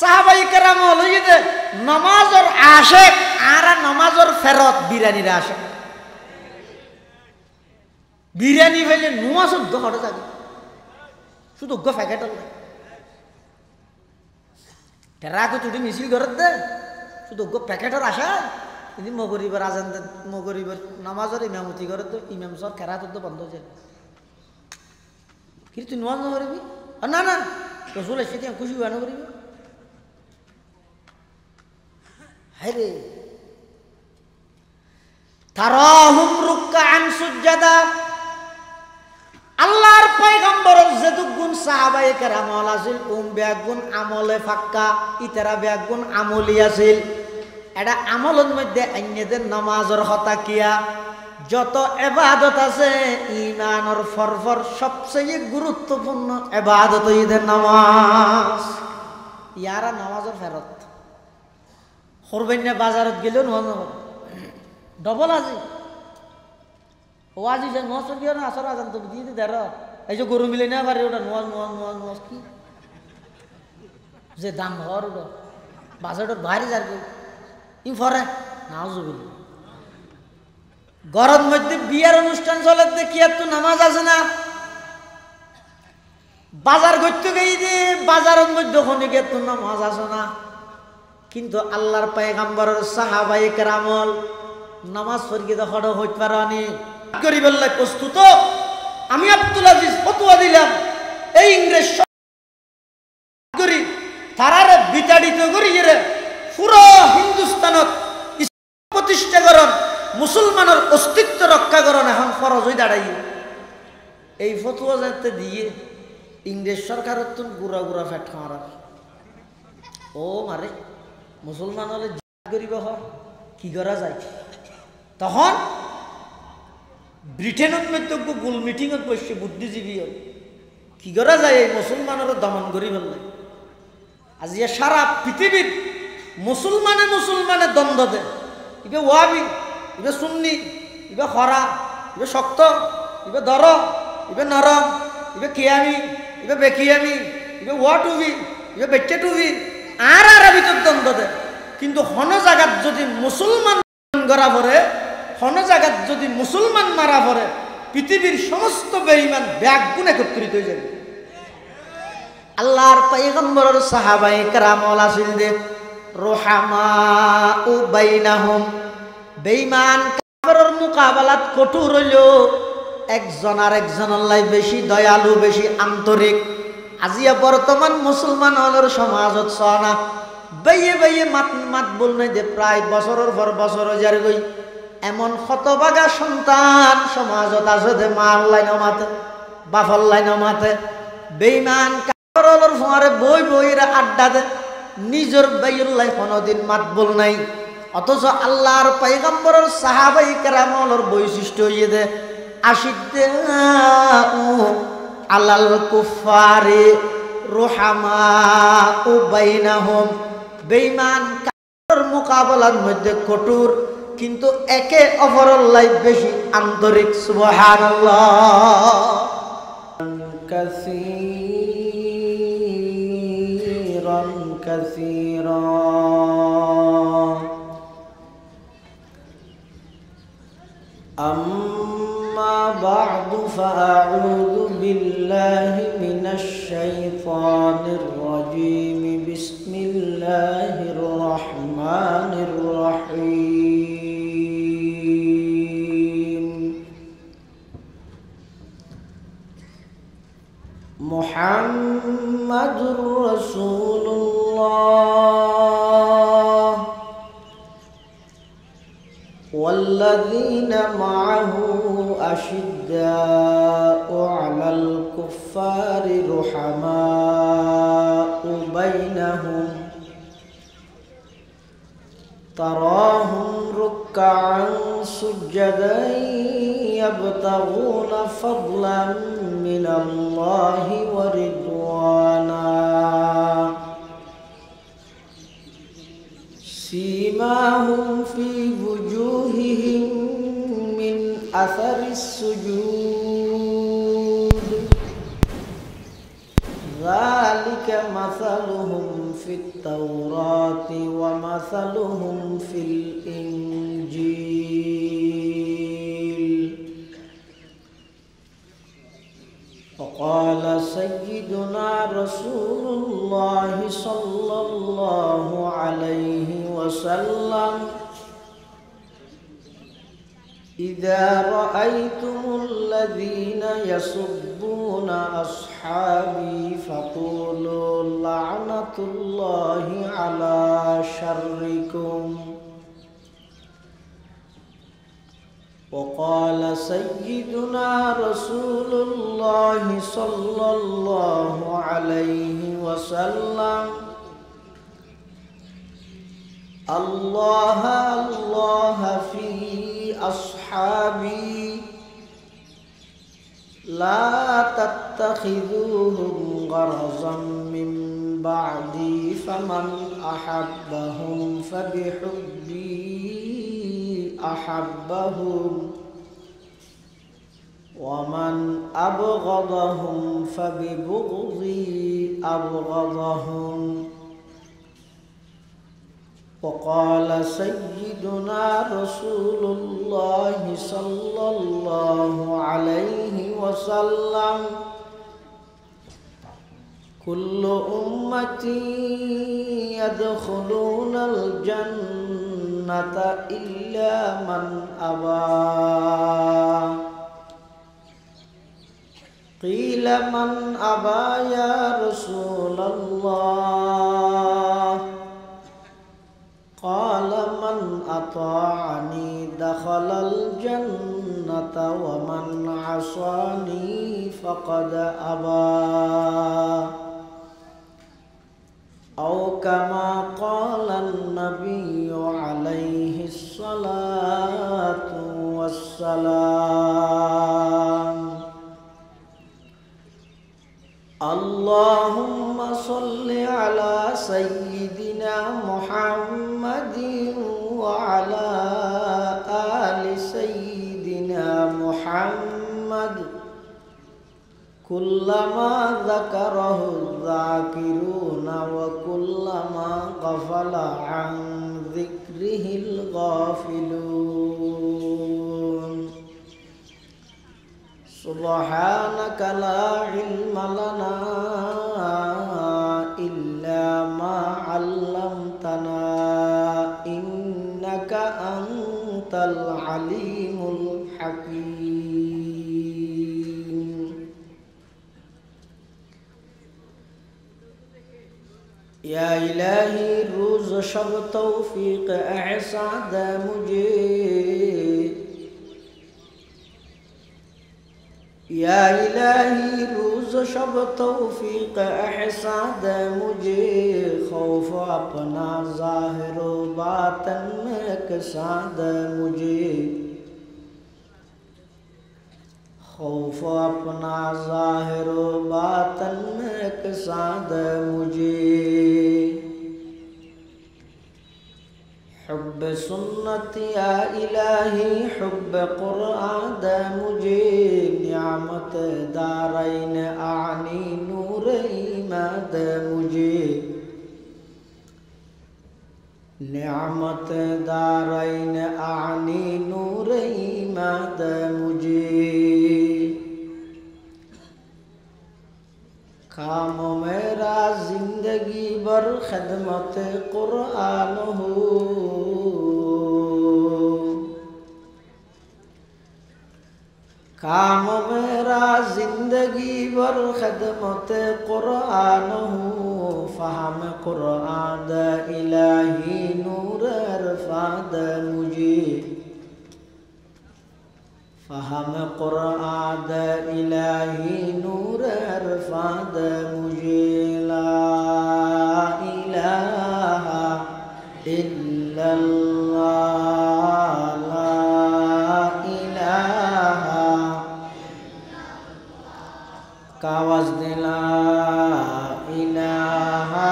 সাহাবাই কেরাম হলো যে নামাজের আশেক আর নামাজের ফেরত বিরিয়ানির আশেক বিরিয়ানি ফেলে নুয়া শুদ্ধ হটে যাবে শুধু প্যাকেট টেরাকে তুটি মিছিল ঘর দে শুধু প্যাকেটের আশা কিন্তু মগরিবার আজান মগরিবার নামাজের ইমামতি করে তো ইমাম সর কেরা তো বন্ধ হয়ে যায় কিন্তু তুই নোয়াজ না করবি না না রসুল এসে তুই খুশি না করবি হ্যাঁ রে তারাহুম রুকআন সুজদা আল্লাহর পয়গম্বরের যেতুক গুণ সাহাবায়ে কেরাম আছিল বেগুন আমলে ফাক্কা ইতারা বেগুণ আমলি আছিল এটা আমলের মধ্যে অন্যদের নামাজের হতা কিয়া যত ইবাদত আছে ঈমানের ফরফর সবচেয়ে গুরুত্বপূর্ণ ইবাদত ঈদের নামাজ ইয়ারা নামাজের ফেরত করবেন না বাজারত গেলেও নামাজ ডবল আজি ও আজি যে নোয়াজ গিয়ে না আসর আজান তো দিয়ে দি দেড় এই যে গরু মিলে না পারে ওটা নোয়াজ নোয়াজ নোয়াজ নোয়াজ কি যে দাম হওয়ার ওটা বাজারটা বাইরে যার ফরে নাউজুবিল গরম মধ্যে বিয়ার অনুষ্ঠান চলে দেখি এত নামাজ আছে না বাজার করতে গিয়ে যে বাজারের মধ্যে ওখানে গিয়ে তো নামাজ আছে না কিন্তু আল্লাহর পয়গম্বরের সাহাবায়ে কেরামল নামাজ পড়িয়ে তো হড় হইতে পারানি গরিবের লাই প্রস্তুত আমি আব্দুল আজিজ ফতোয়া দিলাম এই ইংরেজ করি তারারে বিতাড়িত করি রে পুরো হিন্দুস্তানত প্রতিষ্ঠা করন মুসলমানের অস্তিত্ব রক্ষা করন এখন ফরজ হয়ে দাঁড়াই এই ফতোয়া যাতে দিয়ে ইংরেজ সরকারের তো গুড়া গুড়া ফ্যাট খাওয়ার ও মারে মুসলমান হলে গরিব হ কি করা যায় তখন ব্রিটেনের মধ্যে গোল মিটিংত বসছে বুদ্ধিজীবী কি করা যায় এই মুসলমানের দমন করি ফেললে আজি সারা পৃথিবীর মুসলমানে মুসলমানে দ্বন্দ্ব দেয় ইবে ওয়াবি ইবে সুন্নি ইবে খরা ইবে শক্ত ইবে দর ইবে নরম ইবে কিয়ামি ইবে বেকিয়ামি ইবে ওয়া টুবি ইবে বেচ্চে টুবি আর ভিতর দ্বন্দ্ব দেয় কিন্তু হন জায়গাত যদি মুসলমান গড়া পড়ে হন জায়গাত যদি মুসলমান মারা পড়ে পৃথিবীর সমস্ত বেঈমান ব্যাগুণ একত্রিত হয়ে যাবে আল্লাহর পয়গম্বরের সাহাবায়ে কেরাম আছিল যে রুহামাউ বাইনাহুম বেঈমান কাফেরের মোকাবেলাত কঠোর হইল একজন আর একজনের লাই বেশি দয়ালু বেশি আন্তরিক আজিয়া বর্তমান মুসলমান হলের সমাজত সনা বাইয়ে বাইয়ে মাত বলনে যে প্রায় বছরের পর বছর যার গই এমন হতভাগা সন্তান সমাজত আছে যে মার লাইন মাতে বাফর লাইন মাতে বেঈমান কাফেরের ফোয়ারে বই বইরা আড্ডা দে নিজের বাইউল্লাহ কোনদিন মাত বল নাই অথচ আল্লাহর পয়গম্বরের সাহাবায়ে কেরামর বৈশিষ্ট্য হইয়ে দে আশিদ্দাউ আলাল কুফারি রুহামাউ বাইনাহুম বেঈমান কাফেরের মোকাবেলার মধ্যে কঠোর কিন্তু একে অপরের লাই বেশি আন্তরিক সুবহানাল্লাহ কাসীরান কাসীরা أما بعد فأعوذ بالله من الشيطان الرجيم بسم الله الرحمن الرحيم محمد رسول الله والذين معه أشداء على الكفار رحماء بينهم تراهم ركعا سجدا يبتغون فضلا من الله ورضوانا سيماهم في وجوههم من أثر السجود ذلك مثلهم في التوراة ومثلهم في الإنجيل. وقال سيدنا رسول الله صلى الله عليه وسلم: إذا رأيتم الذين يسبون أصحابي فقولوا لعنة الله على شركم. وقال سيدنا رسول الله صلى الله عليه وسلم: الله الله في أصحابي لا تتخذوهم غرضا من بعدي فمن أحبهم فبحبي أحبهم ومن أبغضهم فببغضي أبغضهم. وقال سيدنا رسول الله صلى الله عليه وسلم: كل أمتي يدخلون الجنة إلا من أبى. قيل من أبى يا رسول الله؟ قال من أطاعني دخل الجنة ومن عصاني فقد أبى. أو كما قال النبي عليه الصلاة والسلام. اللهم صل على سيدنا محمد وعلى آل سيدنا محمد كلما ذكره الذاكرون وكلما غفل عن ذكره الغافلون. سبحانك لا علم لنا إلا ما علمتنا إنك أنت العليم الحكيم. या इलाही रोज शब तौफीक एहसाद मुझे, या इलाही रोज शब तौफीक एहसाद मुझे, खौफ अपना ज़ाहिर व बातन में कसाद मुझे, खौफ अपना ज़ाहिर व बातन में कसाद मुझे। हुब्ब सुन्नत या इलाही हुब्ब कुरान दे मुझे, नियामत दारैन आनी नूर ईमान दे मुझे, नियामत दारैन आनी नूर ईमान दे मुझे। काम मेरा जिंदगी भर खिदमत कुरान हो, काम मेरा जिंदगी भर खिदमत कुरान हो। फहम कुरान इलाही नूर अरफाद मुझे, फहम कुरान इलाही नूर अरफाद मुझे। ला इलाहा इल्लल्लाह, ला इलाहा का आवाज़ दे, ला इलाहा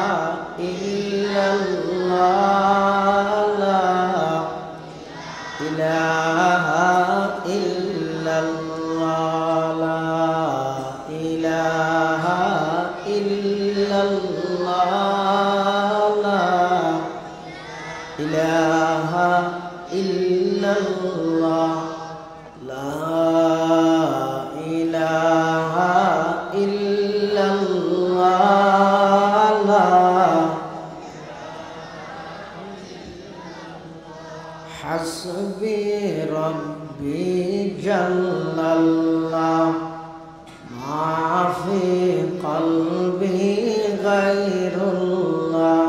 इल्लल्लाह, ला इलाहा इल्लल्लाह, ला इलाहा इल्लल्लाह, ইলাহা ইল্লাল্লাহ লা ইলাহা ইল্লাল্লাহ লা হাসবি রব্বি জাল্লাল্লাহ মাফি কলবি গায়রুল্লাহ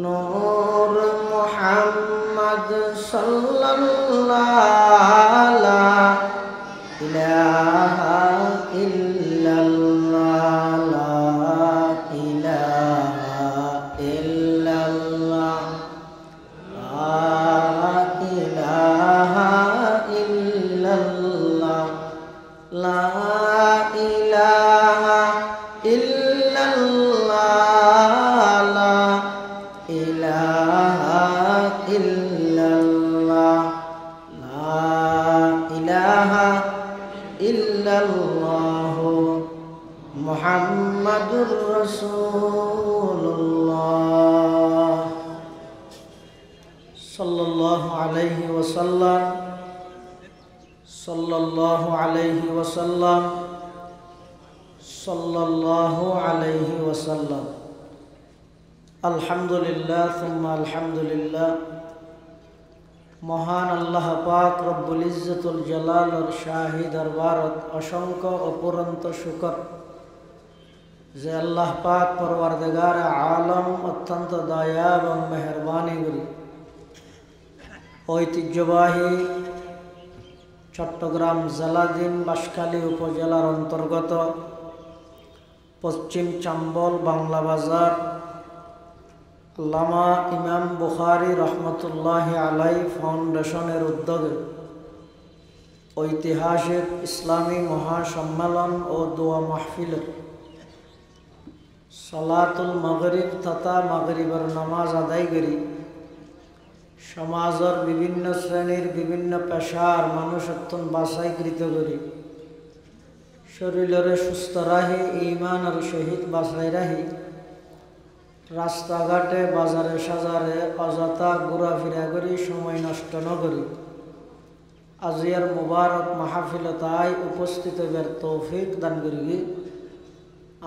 নূর মুহাম্মদ সাল্লাল্লাহু লা ইলাহা ইল্লাল্লাহ লা ইলাহা ইল্লাল্লাহ লা ইলাহা ইল্লাল্লাহ লা ইলাহা ইল্লাল্লাহ লা ইলাহা ইল্লাল্লাহ লা ইলাহা ইল্লাল্লাহ মুহাম্মাদুর রাসূলুল্লাহ সাল্লাল্লাহু আলাইহি ওয়াসাল্লাম সাল্লাল্লাহু আলাইহি ওয়াসাল্লাম সাল্লাল্লাহু আলাইহি ওয়াসাল্লাম আলহামদুলিল্লাহ সুম্মা আলহামদুলিল্লাহ মহান আল্লাহ পাক রব্বুল ইজ্জতুল জালালের শাহী দরবারত অসংখ্য অপরন্ত শুকর যে আল্লাহ পাক পরওয়ারদিগার আলম অত্যন্ত দয়া এবং মেহেরবানি করি ঐতিহ্যবাহী চট্টগ্রাম জেলাধীন বাঁশখালী উপজেলার অন্তর্গত পশ্চিম চাম্বল বাংলা বাজার আল্লামা ইমাম বুখারী রহমতুল্লাহি আলাই ফাউন্ডেশনের উদ্যোগে ঐতিহাসিক ইসলামী মহাসম্মেলন ও দোয়া মাহফিলের সালাতুল মাগরিব তথা মাগরিবের নামাজ আদায় করি সমাজের বিভিন্ন শ্রেণীর বিভিন্ন পেশার মানুষ অত্যন্ত বাছাইকৃত করি শরীরে সুস্থ রাহি ইমানের সহিত বাছাই রাহি রাস্তাঘাটে বাজারে সাজারে অযথা ঘোরাফেরা করি সময় নষ্ট ন করি আজিয়ার মুবারক মাহফিলতায় উপস্থিত হবার তৌফিক দান করি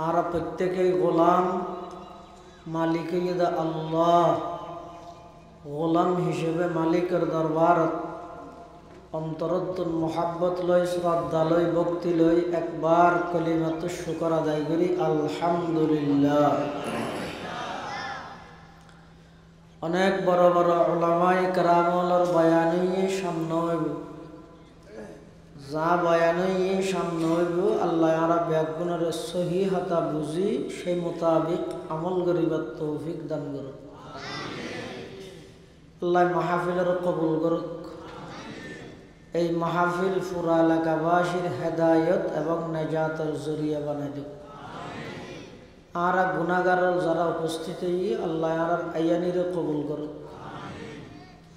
আর প্রত্যেকেই গোলাম মালিক আল্লাহ গোলাম হিসেবে মালিকের দরবারত অন্তরত্তর মোহাব্বত লই শ্রদ্ধা লই ভক্তি লই একবার কলিমাত শুকর আদায় করি আলহামদুলিল্লাহ। অনেক বড় বড় উলামায়ে কেরামর বয়ান সামনে হইব যা বয়ান সামনে হইব আল্লাহ আরা ব্যাগুণের সহি হাতা বুঝি সেই মোতাবিক আমল করিবার তৌফিক দান করুন আল্লাহ মাহফিলের কবুল করুক এই মাহফিল পুরা এলাকাবাসীর হেদায়ত এবং নেজাতের জরিয়া বানাই দিক আর গুনাহগারের যারা উপস্থিত আল্লাহ আর আয়ানিরে কবুল করুক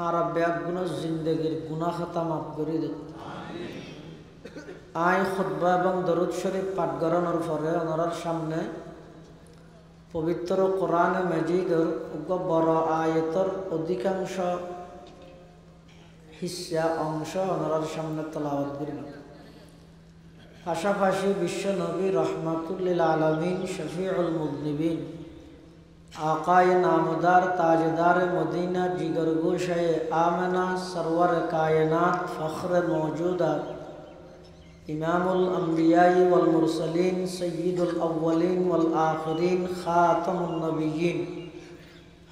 আর ব্যাগুণের জিন্দগির গুনাহ খাতা মাফ করে দিক আয় খুতবা এবং দরুদ শরীফ পাঠ করানোর পরে ওনার সামনে পবিত্র কোরআন মাজিদের বড় আয়াতের অধিকাংশ হিস্সা অংশ ওনার সামনে তেলাওয়াত করিল পাশাপাশি বিশ্ব নবী রহমাতুল্লিল আলমিন শফিউল মুযনিবিন আকায়ে নামদার তাজদার মদিনা জিগর গোশায়ে आमना सरवर कायनात फ़ख्र मौजूदात इमामुल अंबियाई वल मुरसलीन सय्यिदुल अव्वलीन वल आखिरीन खातमुन नबिय्यीन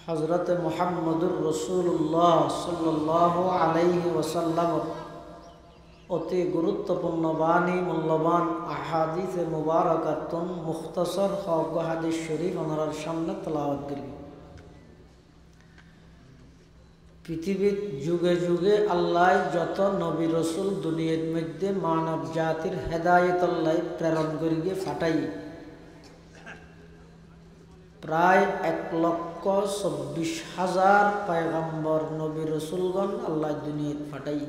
हज़रत मुहम्मदुर रसूलुल्लाह सल्लल्लाहु अलैहि वसल्लम অতি গুরুত্বপূর্ণ বাণী মূল্যবান আহাদিসে মুবারাকাতুন মুখতাসর হক হাদিস শরীফ ওনার সামনে তেলাওয়াত করি। পৃথিবীর যুগে যুগে আল্লাহ যত নবী রসুল দুনিয়ার মধ্যে মানব জাতির হেদায়েত আল্লাহ প্রেরণ করিয়ে ফাটাই প্রায় 1,24,000 পয়গম্বর নবী রসুলগণ আল্লাহ দুনিয়াত ফাটাই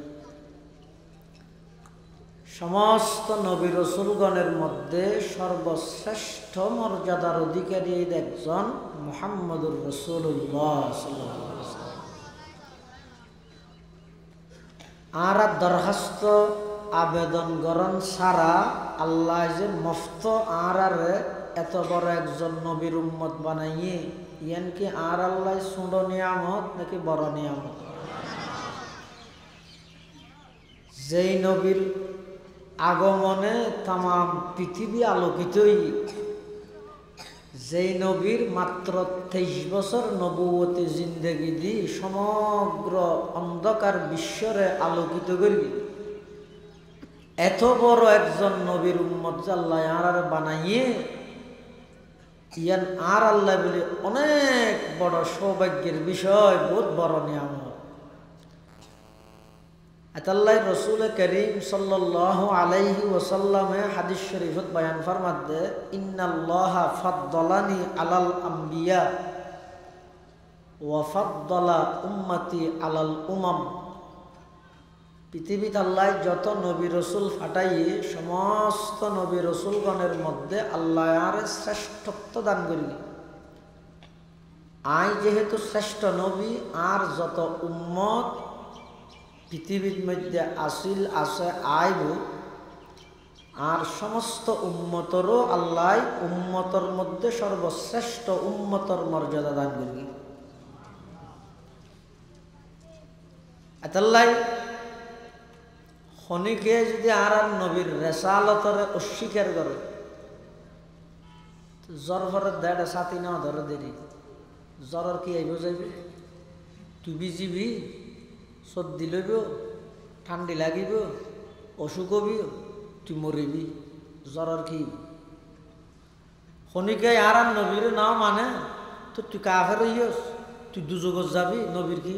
সমস্ত নবী রসুলগণের মধ্যে সর্বশ্রেষ্ঠ মর্যাদার অধিকারী একজন মুহাম্মদুর রাসূলুল্লাহ সাল্লাল্লাহু আলাইহি ওয়াসাল্লাম আর দরখাস্ত আবেদন গরণ সারা আল্লাহ যে মফত আর এত বড় একজন নবীর উম্মত বানাইয়ে ইয়ান কি আর আল্লাহ ছোট নিয়ামত নাকি বড় নিয়ামত? যেই নবীর আগমনে তামাম পৃথিবী আলোকিতই, যেই নবীর মাত্র 23 বছর নবুয়তি জিন্দেগি দি সমগ্র অন্ধকার বিশ্বরে আলোকিত করি, এত বড় একজন নবীর উম্মত আল্লাহ আর বানাইয়ে ইয়ান আর আল্লাহ বলে অনেক বড় সৌভাগ্যের বিষয়, বহুত বড় নিয়ামত। আল্লাহ রসুল করিম সাল্লাল্লাহু আলাইহি ওয়াসাল্লামে হাদিস শরীফত বয়ান ফরমাতে ইন্নাল্লাহা ফাদ্দালানি আলাল আম্বিয়া ওয়া ফাদ্দালা উম্মতি আলাল উমাম। পৃথিবীতে আল্লাহ যত নবী রসুল ফাটাইয়ে সমস্ত নবী রসুলগণের মধ্যে আল্লাহ আর শ্রেষ্ঠত্ব দান করিনি। আই যেহেতু শ্রেষ্ঠ নবী, আর যত উম্মত পৃথিবীর মধ্যে আসিল আছে আইব, আর সমস্ত উম্মতরও আল্লাহ উম্মতর মধ্যে সর্বশ্রেষ্ঠ উম্মতর মর্যাদা দান করি। আল্লাহ খনিকে যদি আর নবীর রেসালতরে অস্বীকার করে, জ্বর ভরে দেড় সাথী না ধরে দেরি জ্বরের কি আইব যাইবে? তুই বিজিবি, সর্দি লইব, ঠান্ডি লাগিব, অসুখ হবি, তুই মরিবি, জ্বরের কি? খনিকে আর নবীর নাও মানে তো তুই কাফের হইস, তুই দুজগত যাবি, নবীর কি?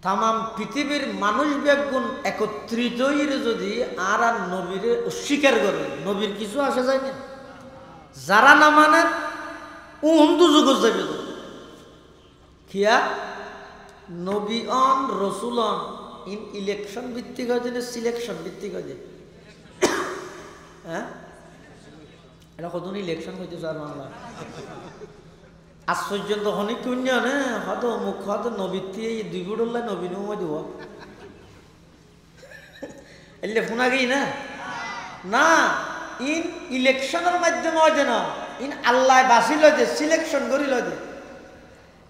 তামাম পৃথিবীর মানুষ ব্যাগুণ একত্রিত যদি আর নবীরে অস্বীকার করে, নবীর কিছু আসে যায় না। যারা না মানে দুজগত যাবে। খিয়া নবী অন রসুল অন ইন ইলেকশন ভিত্তিক হয়েছে না সিলেকশন ভিত্তিক হয়েছে? হ্যাঁ, এটা কত ইলেকশন হইতে স্যার বাংলা আশ্চর্য তো অনেক শূন্য নে হয়তো মুখ হয়তো নবীর দিয়ে দুই বুড়ল্লা নবীন দিব এলে শোনা গেই না না ইন ইলেকশনের মাধ্যমে হয় না, ইন আল্লাহ বাঁচি লয় দে, সিলেকশন করি লয় দে।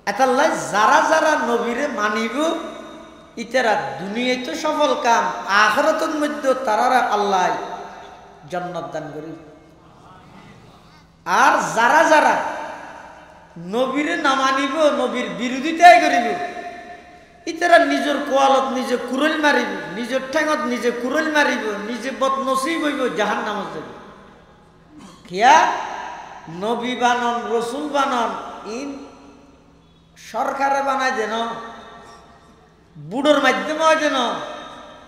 এতাল্লাই যারা যারা নবীরে মানিব ইতারা দুনিয়ায় তো সফল কাম, আখিরাতের মধ্যে তারা আল্লাহ জান্নাত দান করি। আর যারা যারা নবীরে না মানিব, নবীর বিরোধিতাই করিব, ইতারা নিজের কোয়ালত নিজে কুরল মারিব, নিজের ঠেঙত নিজে কুরল মারিব, নিজে বদনসিব হইব, জাহান্নামে যাবে। কিয়া নবী বানন রসুল বানন ইন সরকারে বানায় যেন, বুড়োর মাধ্যমে হয় যেন,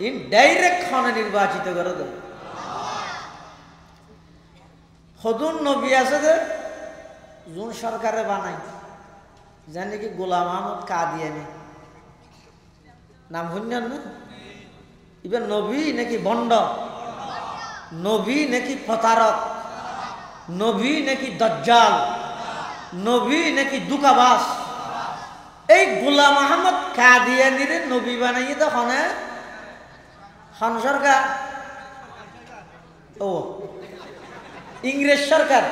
ইন ডাইরেক্ট খনে নির্বাচিত করে দেয়। সদুন নবী আছে যে যোন সরকারে বানায়, জানি কি গোলাম আহমদ কাদিয়ানি নাম শুনলেন না? এবার নবী নাকি বন্ড, নবী নাকি প্রতারক, নবী নাকি দজ্জাল, নবী নাকি দুকাবাস। এই গোলাম আহমদ কাদিয়ানিরে নবী বানাইয়ে তো খন সরকার, ও ইংরেজ সরকার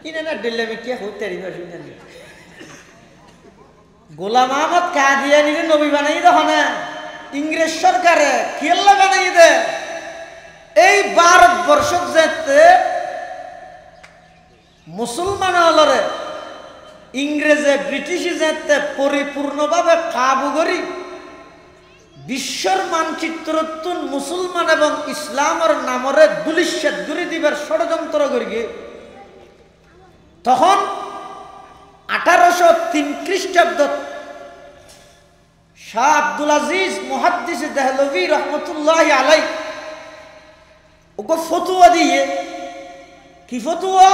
কিনে না দিল্লি কে হতে গোলাম আহমদ কাদিয়ানিরে নবী বানাইয়ে তো ইংরেজ সরকারে কেল্লা বানাইয়ে দে। এই ভারতবর্ষ যেতে মুসলমান হলরে ইংরেজে ব্রিটিশে যেতে পরিপূর্ণভাবে কাবু করি বিশ্বর মানচিত্র মুসলমান এবং ইসলামের নামরে দুলিশ্বাদ ঘুরি দিবার ষড়যন্ত্র করি। তখন 1803 খ্রিস্টাব্দ শাহ আব্দুল আজিজ মুহাদ্দিস দেহলভি রহমতুল্লাহ আলাই ওকে ফতুয়া দিয়ে, কি ফতুয়া?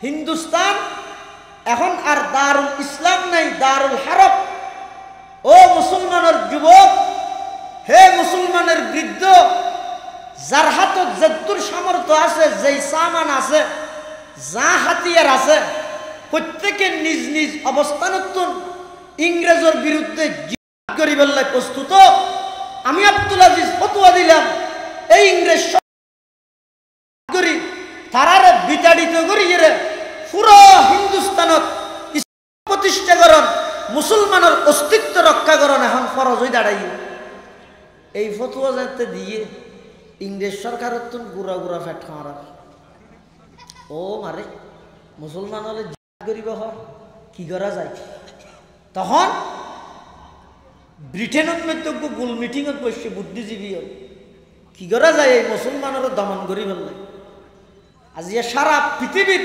হিন্দুস্তান এখন আর দারুল ইসলাম নাই, দারুল হারব। ও মুসলমানের যুবক, হে মুসলমানের বৃদ্ধ, যার হাতত যদ্দুর সামর্থ্য আছে, যেই সামান আছে, যা হাতিয়ার আছে, প্রত্যেকে নিজ নিজ অবস্থানত ইংরেজের বিরুদ্ধে গরিবের লাই প্রস্তুত। আমি আব্দুল আজিজ ফতোয়া দিলাম এই ইংরেজ করি তারারে বিতাড়িত করি রে পুরো হিন্দুস্তানত প্রতিষ্ঠা করন, মুসলমানের অস্তিত্ব রক্ষা করন এখন ফরজ হয়ে দাঁড়াই। এই ফতোয়া যাতে দিয়ে ইংরেজ সরকারের তো গুড়া গুড়া ফ্যাট খাওয়ার ও মারে মুসলমান হলে গরিব হয় কি করা যায়। তখন ব্রিটেনের মধ্যে গোল মিটিংত বসে বুদ্ধিজীবী কি করা যায় এই মুসলমানের দমন করি ফেললে। আজ সারা পৃথিবীর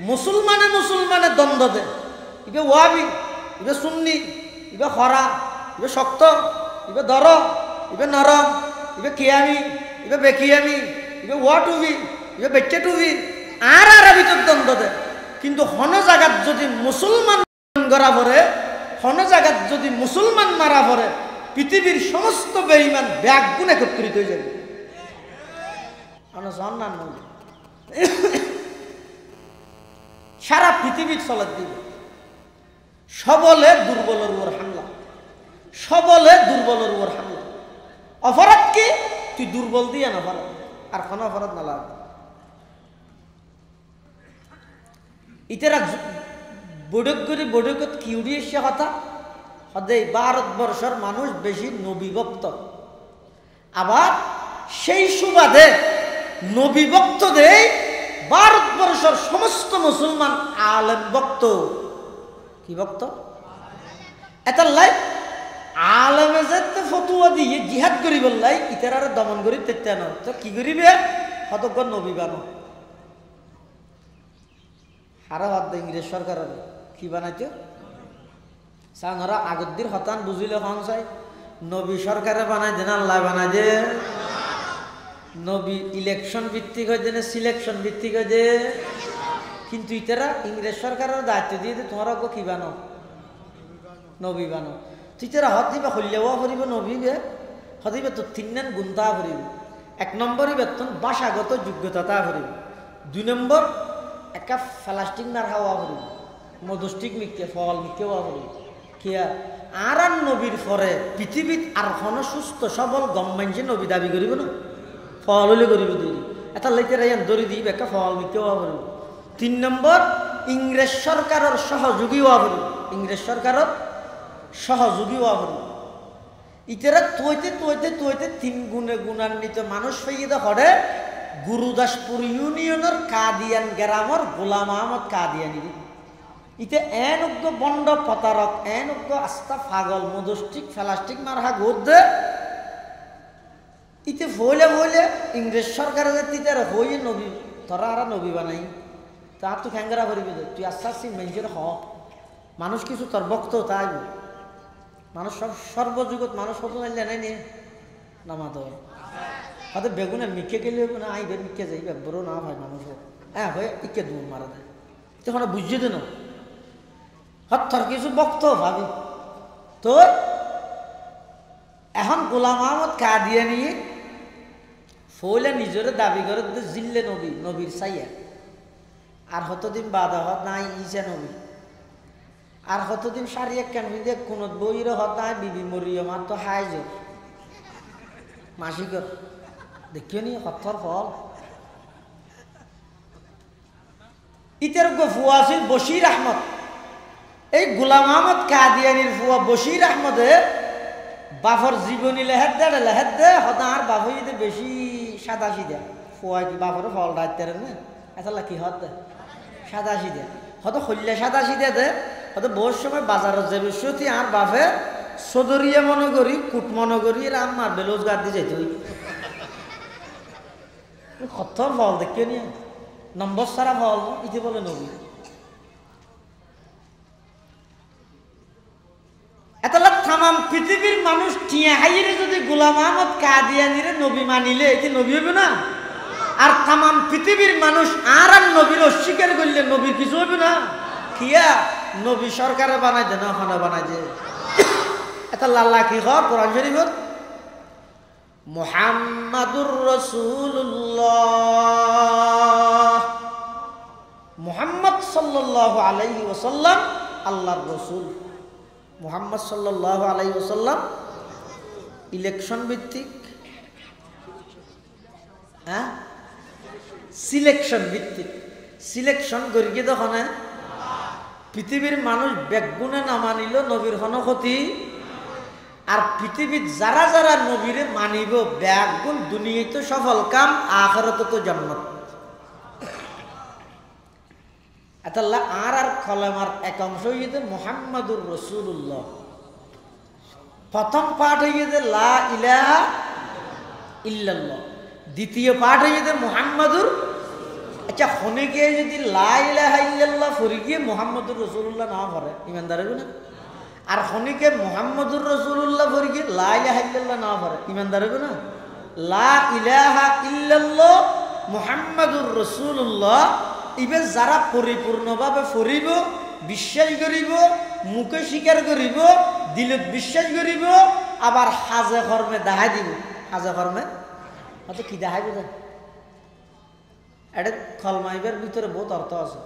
মুসলমানে মুসলমানে দ্বন্দ্ব দেয়, ইবে ওয়াবি, ইবে সুন্নি, ইবে খরা, ইবে শক্ত, ইবে দর, ইবে নরম, ইবে কিয়ামি, ইবে বেকিয়ামি, ইবে ওয়া টুবি, ইবে বেচে টুবি আর ভিতর দ্বন্দ্ব দেয়। কিন্তু হন জায়গাত যদি মুসলমান গড়া পড়ে, হন জায়গাত যদি মুসলমান মারা পড়ে, পৃথিবীর সমস্ত বেঈমান ব্যাগ গুণ একত্রিত হয়ে যাবে। সারা পৃথিবীর চলার দিবে সবলে দুর্বলের উপর হামলা, সবলে দুর্বলের উপর হামলা। অপরাধ কি তুই দুর্বল দিয়ে না অপরাধ আর কোন অপরাধ না লাগ। ইতেরা বৈঠকত কি উড়িয়ে এসে কথা সদাই ভারতবর্ষের মানুষ বেশি নবীভক্ত, আবার সেই সুবাদে নবীভক্তদের ভারতবর্ষের সমস্ত মুসলমান আলেম ভক্ত। কি ভক্ত? এটা লাই আলেমে যেতে ফতুয়া দিয়ে জিহাদ করি বললাই ইতার দমন করি তেতে না তো কি করিবে হতজ্ঞ নবী বানো হারা বাদ ইংরেজ সরকার কি বানাইতো সাংরা আগদ্দির হতান বুঝিলে হন চাই নবী সরকারে বানাই দেন আল্লাহ বানাই দে। নবী ইলেকশন ভিত্তিক হয়ে দেন সিলেকশন ভিত্তিক হয়ে দে। কিন্তু ইতারা ইংরেজ সরকারের দায়িত্ব দিয়ে দে তোমার কি বানো নবী বানো। তুই তারা হত দিবে হল্যাওয়া করিব নবী বে হদিবে তো তিন গুণতা করিব। এক নম্বরই বেতন ভাষাগত যোগ্যতা করিব, দুই নম্বর একটা প্লাস্টিক মার হাওয়া করিব, মধুষ্টিক মিকে ফল মিকে হওয়া করিব। কিয়া আর নবীর পরে পৃথিবীত আর কোনো সুস্থ সবল গভর্নমেন্ট নবী দাবি করিব না ফল হলে করিব দুই এটা লাইতে রাইয়ান দড়ি দিব একটা ফল মিকে হওয়া করিব। তিন নম্বর ইংরেজ সরকারের সহযোগী হওয়া করিব, ইংরেজ সরকারের সহযোগী হওয়া করিব। ইতারা তৈতে তৈতে তৈতে তিন গুণে গুণান্বিত মানুষ পেয়ে হরে গুরুদাসপুর ইউনিয়নের কাদিয়ান গ্রামের গোলাম আহমদ কাদিয়ানি। ইতে এনজ্ঞ বন্ড প্রতারক এনজ্ঞ আস্থা পাগল মধুষ্টিক প্লাস্টিক মারহা গোদ দে ইতে ভইলে ভইলে ইংরেজ সরকারের তিতার হইয়ে নবী তোরা আর নবী বানাই তা তুই খ্যাঙ্গরা করিবি তুই আস্তে আস্তে মেঞ্জের হ মানুষ কিছু তোর বক্ত তাই মানুষ সব সর্বযুগত মানুষ হতো জানাই নিয়ে নামাতো হয়তো বেগুনে মিকে গেলে না আইবে মিকে যাই বড় না ভাই মানুষ হ্যাঁ হয়ে ইকে দূর মারা দেয় তখন বুঝিয়ে দে না হত্যার কিছু বক্ত ভাবি তো এখন গোলাম আহমদ কাদিয়ানি ফলে নিজের দাবি করে জিল্লে নবী নবীর চাইয়া আর হতদিন বাধা হত নাই ইসা নবী আর কতদিন সারি এক কেন দিয়ে কোন বইয়ের হতায় বিবি মরিয়ম আর তো হাই যোগ মাসিকর দেখিও নি হত্যার ফল। ইতের ফুয়া আছিল বশির আহমদ, এই গোলাম আহমদ কাদিয়ানির ফুয়া বশির আহমদের বাফর জীবনী লেহের দে হতা আর বাফ বেশি সাদা সিদা ফুয়া কি বাফর ফল রাখতে না এতলা কি হত দে সাদা সিদা হয়তো হল্যা সাদা সিদা দে হয়তো বহু সময় বাজারত যাবে সত্যি আর বাপে সদরিয়া মনে করি কুট মনে করি আমার বেরোজগার দিয়ে যেতে হই কত ফল দেখিও নিয়ে নম্বর সারা ফল ইতি বলে নবী এতলা তামাম পৃথিবীর মানুষ টিয়া হাইরে যদি গোলাম আহমদ কাদিয়ানিরে নবী মানিলে এটি নবী হবে না আর তামাম পৃথিবীর মানুষ আর নবীর অস্বীকার করলে নবীর কিছু হবে না কিয়া নবী সরকারে বানাই দে না ওখানে বানাই দে এটা লাল্লা কি হয় কোরআন শরীফত মুহাম্মাদুর রাসূলুল্লাহ মুহাম্মদ সাল্লাল্লাহু আলাইহি ওয়াসাল্লাম আল্লাহর রাসূল মুহাম্মদ সাল্লাল্লাহু আলাইহি ওয়াসাল্লাম ইলেকশন ভিত্তিক, হ্যাঁ সিলেকশন ভিত্তিক। সিলেকশন করিয়ে তখন পৃথিবীর মানুষ বেগুনে না মানিল নবীর হন ক্ষতি, আর পৃথিবীর যারা যারা নবীরে মানিব বেগুন দুনিয়ায় তো সফল কাম, আখিরাত তো জান্নাত। আল্লাহ আর কলেমার এক অংশ হইতে মুহাম্মাদুর রাসূলুল্লাহ। প্রথম পাঠ হইতে লা ইলাহা ইল্লাল্লাহ, দ্বিতীয় পাঠ হইতে মুহাম্মাদুর। আচ্ছা হনে গিয়ে যদি লা ইলাহা ইল্লাল্লাহ ফরি গিয়ে মুহাম্মাদুর রাসূলুল্লাহ না পড়ে ইমানদার হবে না? আর হনিকে মুহাম্মাদুর রাসূলুল্লাহ ফরি গিয়ে লা ইলাহা ইল্লাল্লাহ না পড়ে ইমানদার হবে না? লা ইলাহা ইল্লাল্লাহ মুহাম্মাদুর রাসূলুল্লাহ ইবে যারা পরিপূর্ণভাবে ফরিব, বিশ্বাস করিব, মুখে স্বীকার করিব, দিলত বিশ্বাস করিব, আবার হাজে কর্মে দেখাই দিব। হাজে কর্মে অত কি দেখাইব? এটা কলমাইবের ভিতরে বহুত অর্থ আছে।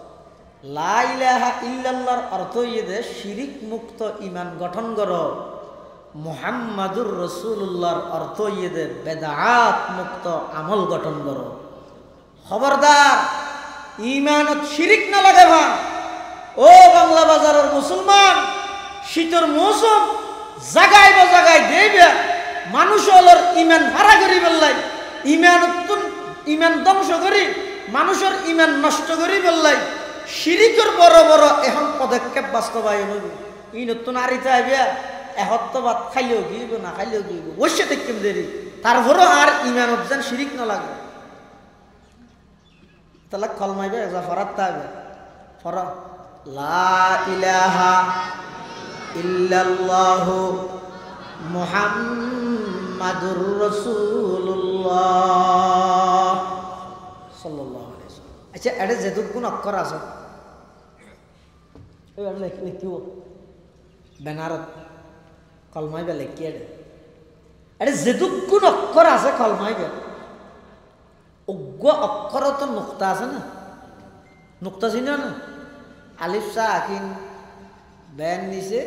লা ইলাহা ইল্লাল্লাহর অর্থ ইয়ে শিরিক মুক্ত ইমান গঠন করো। মুহাম্মাদুর রাসূলুল্লাহর অর্থ ইয়ে বেদাত মুক্ত আমল গঠন করো। খবরদার ইমানত শিরিক না লাগে ভাই। ও বাংলা বাজারের মুসলমান, শীতের মৌসুম জাগায় বা জাগায় দেবে মানুষ হলোর ইমান ভাড়া করি বললাই, ইমান ধ্বংস করি মানুষের ইমান নষ্ট করি বললাই। শিরিকের বড় বড় এখন পদক্ষেপ বাস্তবায়ন হইব। ই নতুন আরিতে আইবে এহত্তবাদ খাইলেও গিয়েব না খাইলেও গিয়েব বসে দেখতাম দেরি, তারপরও আর ইমানত যেন শিরিক না লাগে। তাহলে কলমাইবে যা ফরাত তাইবে ফরা লা ইলাহা ইল্লাল্লাহু মুহাম্মাদুর রাসূলুল্লাহ সাল্লাল্লাহু আলাইহি ওয়াসাল্লাম। আচ্ছা এটা যেটুকুন অক্ষর আছে ওই লিখিব বেনারত কলমাইবে লেখিয়ে এটা যেটুকুন অক্ষর আছে কলমাইবে অজ্ঞ অক্ষর তো নুক্তা আছে না, নুক্তা চিন না? আলিফ সা আকিন ব্যান নিচে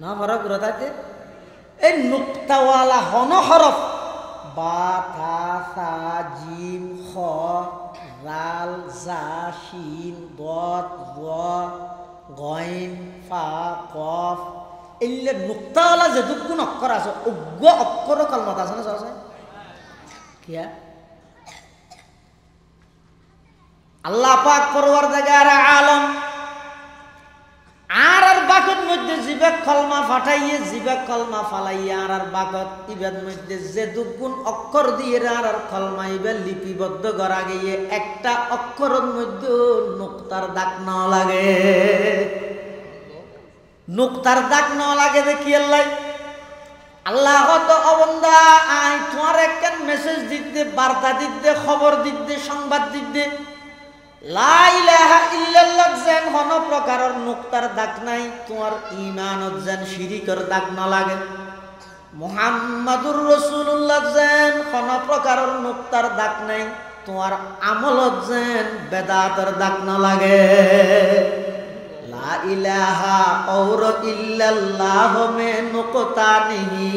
না ফরক রতাতে এই নুক্তাওয়ালা হন হরফ বা থা সা জিম খ রাল জা শিন দত ব গইন ফা কফ এলে নুক্তাওয়ালা যেটুকুন অক্ষর আছে অজ্ঞ অক্ষর কলমাত আছে না? সহজে কিয়া আল্লাহ পাক পরওয়ারদিগার আলম আর বাকত মধ্যে জিবে কলমা ফাটাইয়ে জিবে কলমা ফালাইয়া আর বাকত ইবের মধ্যে যে দুগুণ অক্ষর দিয়ে আর কলমা ইবে লিপিবদ্ধ করা গিয়ে একটা অক্ষরের মধ্যে নুক্তার দাগ না লাগে। নুক্তার দাগ না লাগে দেখি আল্লাহ কত অবন্দা আই তোমার একটা মেসেজ দিতে, বার্তা দিতে, খবর দিতে, সংবাদ দিতে লা ইলাহা ইল্লাল্লাহ যেন কোন প্রকারের নুক্তার দাগ নাই, তোমার ঈমানত যেন শিরিকের দাগ না লাগে। মুহাম্মাদুর রাসূলুল্লাহ যেন কোন প্রকারের নুক্তার দাগ নাই, তোমার আমলত যেন বেদাতের দাগ না লাগে। লা ইলাহা और ইল্লাল্লাহ মে নুকতা নেহি,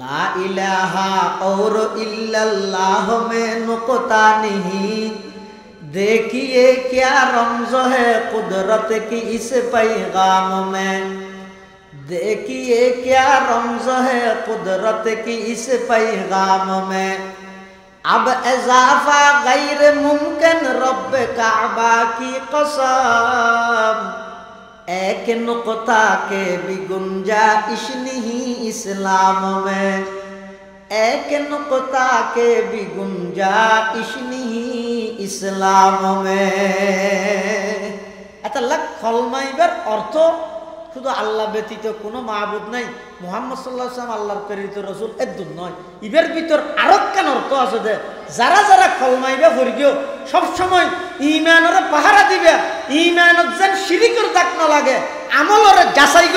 লা ইলাহা और ইল্লাল্লাহ মে নুকতা নেহি। देखिए क्या रमज़ है कुदरत की इस पैगाम में, देखिए क्या रमज़ है कुदरत की इस पैगाम में। अब इजाफा गैर मुमकिन रब काबा की कसम, एक नुक्ता के भी गुंजाइश नहीं इस्लाम में, एक नुक्ता के भी गुंजाइश नहीं ইসলাম এটা কলমাইবার অর্থ শুধু আল্লাহ ব্যতীত কোনো মাহবুদ নাই, মুহাম্মদ সাল্লাল্লাহু আলাইহি ওয়াসাল্লাম আল্লাহর প্রেরিত রাসূল এদুন নয়। ইবের ভিতর আরো কেন অর্থ আছে যে যারা যারা কলমাইবে ফরিগিও সব সময় ঈমানের পাহারা দিবে, ঈমানত যেন শিরিকের দাগ না লাগে, আমলরে যাচাই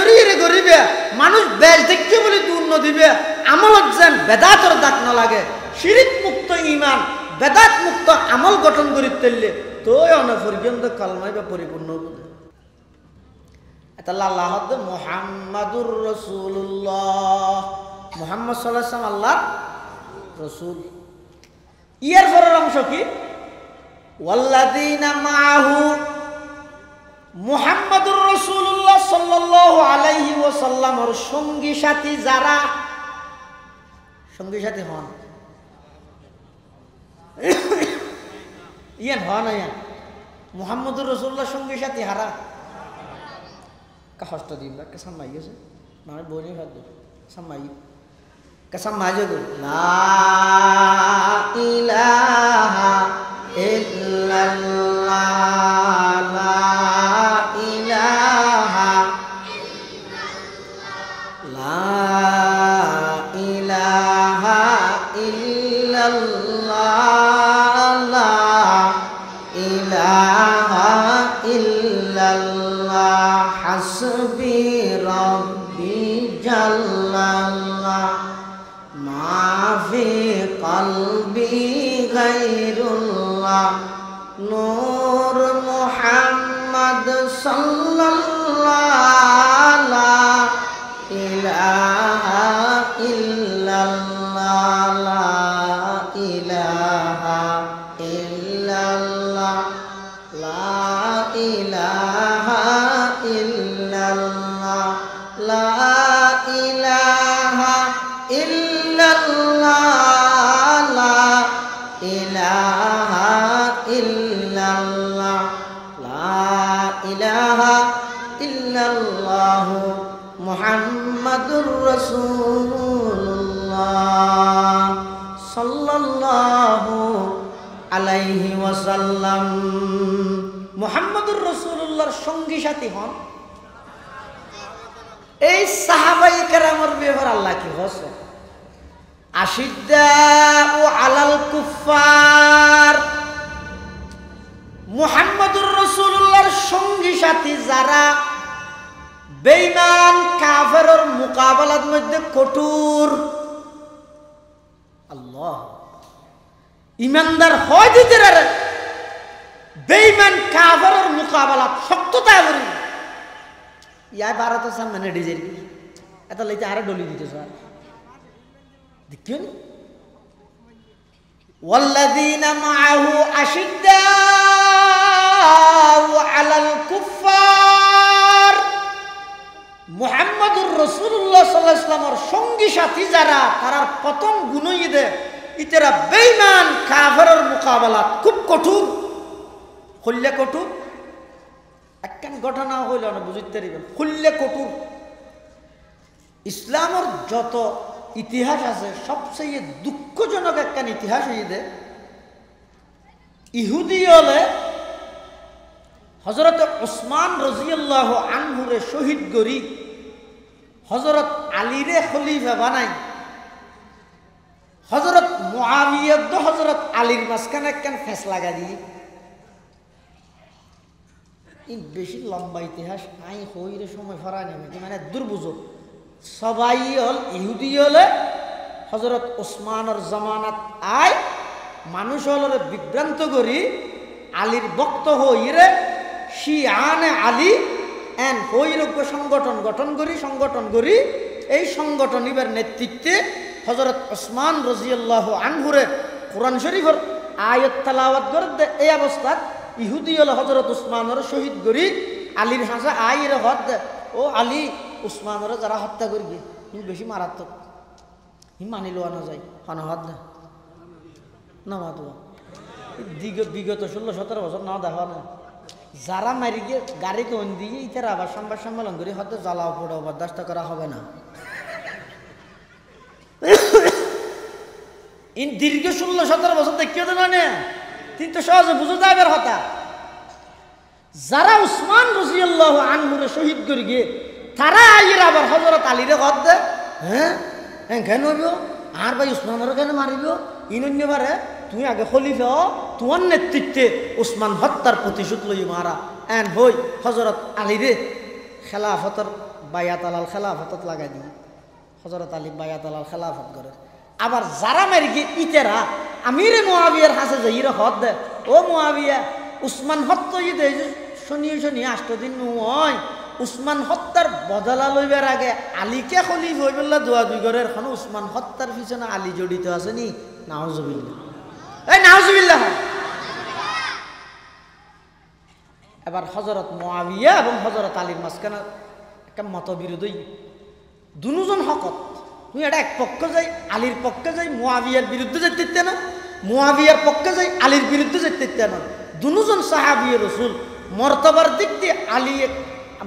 করিবে, মানুষ বেশ দেখতে বলে দূর্ণ দিবে, আমলত যেন বেদাতের দাগ না লাগে। শিরিক মুক্ত ঈমান বেদাত মুক্ত আমল গঠন করি তেললে তো অনেক পর্যন্ত কলমাই বা পরিপূর্ণ। তাহলে আল্লাহ মুহাম্মাদুর রাসূলুল্লাহ, মুহাম্মদ সাল্লাল্লাহু আলাইহি ওয়াসাল্লাম আল্লাহর রাসূল। ইয়ার পরের অংশ কি? ওয়াল্লাযীনা মাআহু, মুহাম্মাদুর রাসূলুল্লাহ সাল্লাল্লাহু আলাইহি ওয়াসাল্লামের সঙ্গী সাথী যারা, সঙ্গী সাথী হন, ইয়ান হন না মুহাম্মাদুর রাসূলুল্লাহ সঙ্গী সাথী হারা কষ্ট দিবা কেসাম মাই গেছে মানে বনি হাত সামাই কেসাম মাই গো লা ইলাহা ইল্লাল্লাহ, লা ইলাহা ইল্লাল্লাহ, লা ইলাহা ইল্লাল্লাহ, লা ইলাহা ইল্লাল্লাহ, হাসবি রব্বি জাল্লাল্লাহ, মাফি কলবি গায়রুল্লাহ, নূর মুহাম্মদ সাল্লাল্লাহ, লা ইলাহা ইল্লাল্লাহ, লা ইলাহা ইল্লাল্লাহ, লা ইলাহা ইল্লাল্লাহ, লা ইলাহা ইল্লাল্লাহ, লা ইলাহা ইল্লাল্লাহ, লা ইলাহা ইল্লাল্লাহ, মুহাম্মাদুর রাসূলুল্লাহ সাল্লাল্লাহু আলাইহি ওয়াসাল্লাম। মুহাম্মাদুর রাসূলুল্লাহর সঙ্গী সাথী হন এই সাহাবায়ে কেরামের ব্যাপার আল্লাহ কি বলেছে? আশিদ্দাউ আলাল কুফার, মুহাম্মাদুর রাসূলুল্লাহর সঙ্গী সাথী যারা বেঈমান কাফেরের মোকাবেলার মধ্যে কঠোর। আল্লাহ ইমানদার হয় দিতে রে বেঈমান কাফেরের মোকাবেলা শক্ততা করি ইয়া ভারতের সামনে ডিজেল এত লইতে আরে ডলি দিতে স্যার দেখুন ওয়াল্লাযীনা মাআহু আশিদ্দাউ আলাল কুফার, মুহাম্মাদুর রাসূলুল্লাহ সাল্লাল্লাহু আলাইহি ওয়াসাল্লামের সঙ্গী সাথী যারা তারার প্রথম গুণই দে ইতারা বেঈমান কাফেরের মোকাবেলা খুব কঠোর। খুললে কঠোর একখান ঘটনা হইল না বুঝতে পারবেন। খুললে কঠোর ইসলামের যত ইতিহাস আছে সবচেয়ে দুঃখজনক একখান ইতিহাস হইদে ইহুদি হলে হযরত ওসমান রাদিয়াল্লাহু আনহুরে শহীদ করি হযরত আলীরে খলিফা বানাই হযরত মুআবিয়া তো হযরত আলীর মাঝখানে একখান ফেস লাগা দিয়ে এই বেশি লম্বা ইতিহাস আই হইরে সময় ফরাই নেবে মানে দুর্বুঝো সবাই হল ইহুদি হলে হযরত ওসমানের জামানাত আয় মানুষ হলরে বিভ্রান্ত করি আলীর ভক্ত হইরে শিয়ানে আলী এন হইরজ্ঞ সংগঠন গঠন করি এই সংগঠন ইবার নেতৃত্বে হযরত ওসমান রাদিয়াল্লাহু আনহুরে কোরআন শরীফের আয়াত তেলাওয়াত করে এই অবস্থাত ইহুদি হল হযরত ওসমানের শহীদ করি আলীর হাসা আইরে হদ ও আলী ওসমানের যারা হত্যা করি বেশি মারাত্মক মানি লওয়া না যায় হনহদ না মাতো বিগত 16-17 বছর না দেখা না যারা মারি গিয়ে গাড়ি কোন দিয়ে ইতারা আবার সংবাদ সম্মেলন করে হয়তো জ্বালাও পোড়াও বরদাস্ত করা হবে না। ইন দীর্ঘ 16-17 বছর দেখিও তো না কিন্তু সহজে বুঝে যাবে হতা যারা ওসমান রাদিয়াল্লাহু আনহুরে শহীদ করে গিয়ে তারা আইয়ের আবার হযরত আলীরে কত দে হ্যাঁ কেন হইব আর ভাই ওসমানের কেন মারিব ইনন্যবারে তুই আগে খলিফা তোমার নেতৃত্বে ওসমান হত্যার প্রতিশোধ লই মারা এন হই হযরত আলীরে খেলাফতের বায়াত আলাল খেলাফতত লাগাই দি হযরত আলী বায়াত আলাল খেলাফত করে আবার যারা মারি গিয়ে ইতেরা আমিরে মুআবিয়ার হাসে যাইরে হদ দে ও মুআবিয়া উসমান হত্যা দে শনি 8 দিন নয় উসমান হত্যার বদলা লইবার আগে আলীকে খলিফা হইবেলা দোয়া দুই করে এখন উসমান হত্যার পিছনে আলী জড়িত আছে নি? নাউজুবিল্লাহ, এই নাউজুবিল্লাহ। এবার হযরত মুআবিয়া এবং হযরত আলীর মাঝখানে একটা মতবিরোধী, দুজন হকত। তুই এটা এক পক্ষে যাই আলীর পক্ষে যাই মুআবিয়ার বিরুদ্ধে যেতে না, মুআবিয়ার পক্ষে যাই আলীর বিরুদ্ধে যেতে না। দুজন সাহাবী রাসূল মর্তবার দিক দিয়ে আলী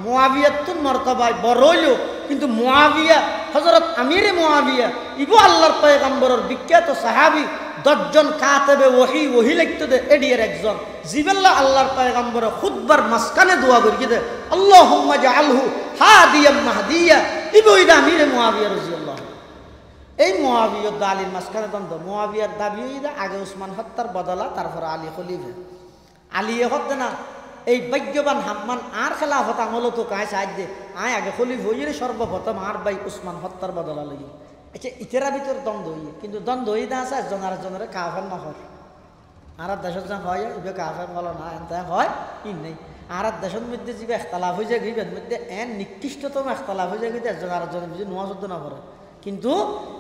মুআবিয়ার তুন মর্তবায় বড় হইল, কিন্তু মুআবিয়া হযরত আমিরে মুআবিয়া ইবো আল্লাহর পয়গম্বরের বিখ্যাত সাহাবী, 10 জন কাতেবে ওহী লিখতে দে এডিয়ার একজন, জিবেল্লা আল্লাহর পয়গম্বরের খুতবার মাঝখানে দোয়া করি দে আল্লাহুম্মা জাআলহু হাদিয়াম মাহদিয়া, ইবো ইদা আমিরে মুআবিয়া রাদিয়াল্লাহু। এই মুআবিয়া ও আলীর মাঝখানে দ্বন্দ্ব। মুআবিয়ার দাবি হইদা আগে উসমান হত্যার বদলা, তারপর আলী খলিফা। আলী হতে না এই ভাগ্যবান হাম্মান আর খেলাফত আমল তো কায় সাহায্য দে আয় আগে খলিফ হইয়ে সর্বপ্রথম আর ভাই উসমান হত্যার বদলা লই। আচ্ছা ইতেরা ভিতর দ্বন্দ্ব হইয়ে, কিন্তু দ্বন্দ্ব হইতে আছে একজন আরেকজনের কাফের না হয়। আর দেশের যা হয় ইবে কাফের বলো না এনতে হয় ই নেই। আর দেশের মধ্যে যে একতলাফ হয়ে যায় গিবের মধ্যে এন নিকৃষ্টতম একতলাফ হয়ে যায় কিন্তু একজন আরেকজনের বুঝে নোয়া শুদ্ধ না পড়ে। কিন্তু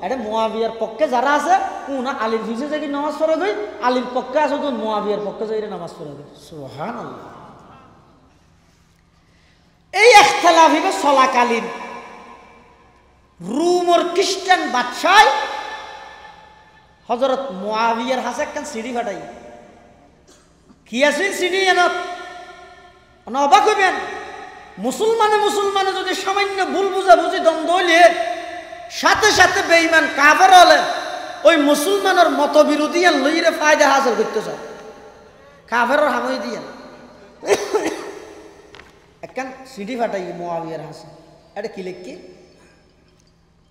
এটা মুআবিয়ার পক্ষে যারা আছে উনা আলীর পিছে যাই নামাজ পড়ে গই, আলীর পক্ষে আছে তো মুআবিয়ার পক্ষে যাই নামাজ পড়ে গই। সুবহানাল্লাহ। এই ইখতিলাফ হিবে চলাকালীন রুমর খ্রিস্টান বাদশাহ হযরত মুআবিয়ার হাসে একখান সিঁড়ি ফাটাই। কি আছে সিঁড়ি এনত অবাক হইবেন। মুসলমানে যদি সামান্য ভুল বুঝাবুঝি দ্বন্দ্ব হইলে সাথে সাথে বেঈমান কাফের হলে ওই মুসলমানের মতবিরোধী লইরে ফায়দা হাসিল করতে চায়, কাফেরের হামই দিয়ে একখান সিঁড়ি ফাটাই মুআবিয়ার হাসে। এটা কি লিখি,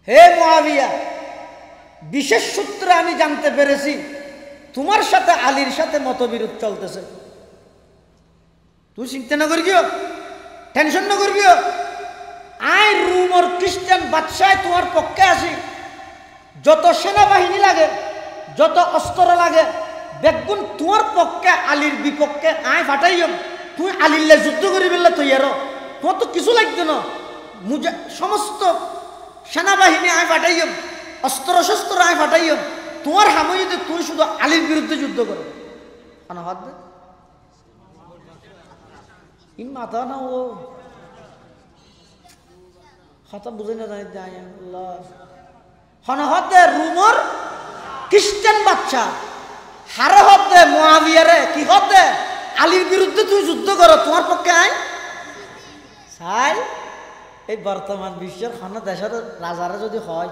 হে মুআবিয়া, বিশেষ সূত্রে আমি জানতে পেরেছি তোমার সাথে আলীর সাথে মতবিরোধ চলতেছে। তুই চিন্তা না করিও, টেনশন না করিও, আই রুমর খ্রিস্টান বাদশাহ তোমার পক্ষে আসি। যত সেনাবাহিনী লাগে, যত অস্ত্র লাগে, দেখুন তোমার পক্ষে আলীর বিপক্ষে আয় ফাটাইও। তুই আলীল্লা যুদ্ধ করি বললে তুই এর তোমার তো কিছু লাগতো না, সমস্ত সেনাবাহিনী আয় ফাটাইও, অস্ত্র শস্ত্র আয় ফাটাইও। তোমার হামইতে তুই শুধু আলীর বিরুদ্ধে যুদ্ধ করো। কেন হাত দে ইন মাথা না ও কথা বুঝে না জানি হনহতে রুমর খ্রিস্টান বাচ্চা হারে হতে মুআবিয়ারে কি হতে আলীর বিরুদ্ধে তুই যুদ্ধ করো, তোমার পক্ষে আয় চাই। এই বর্তমান বিশ্বের খান দেশের রাজারা যদি হয়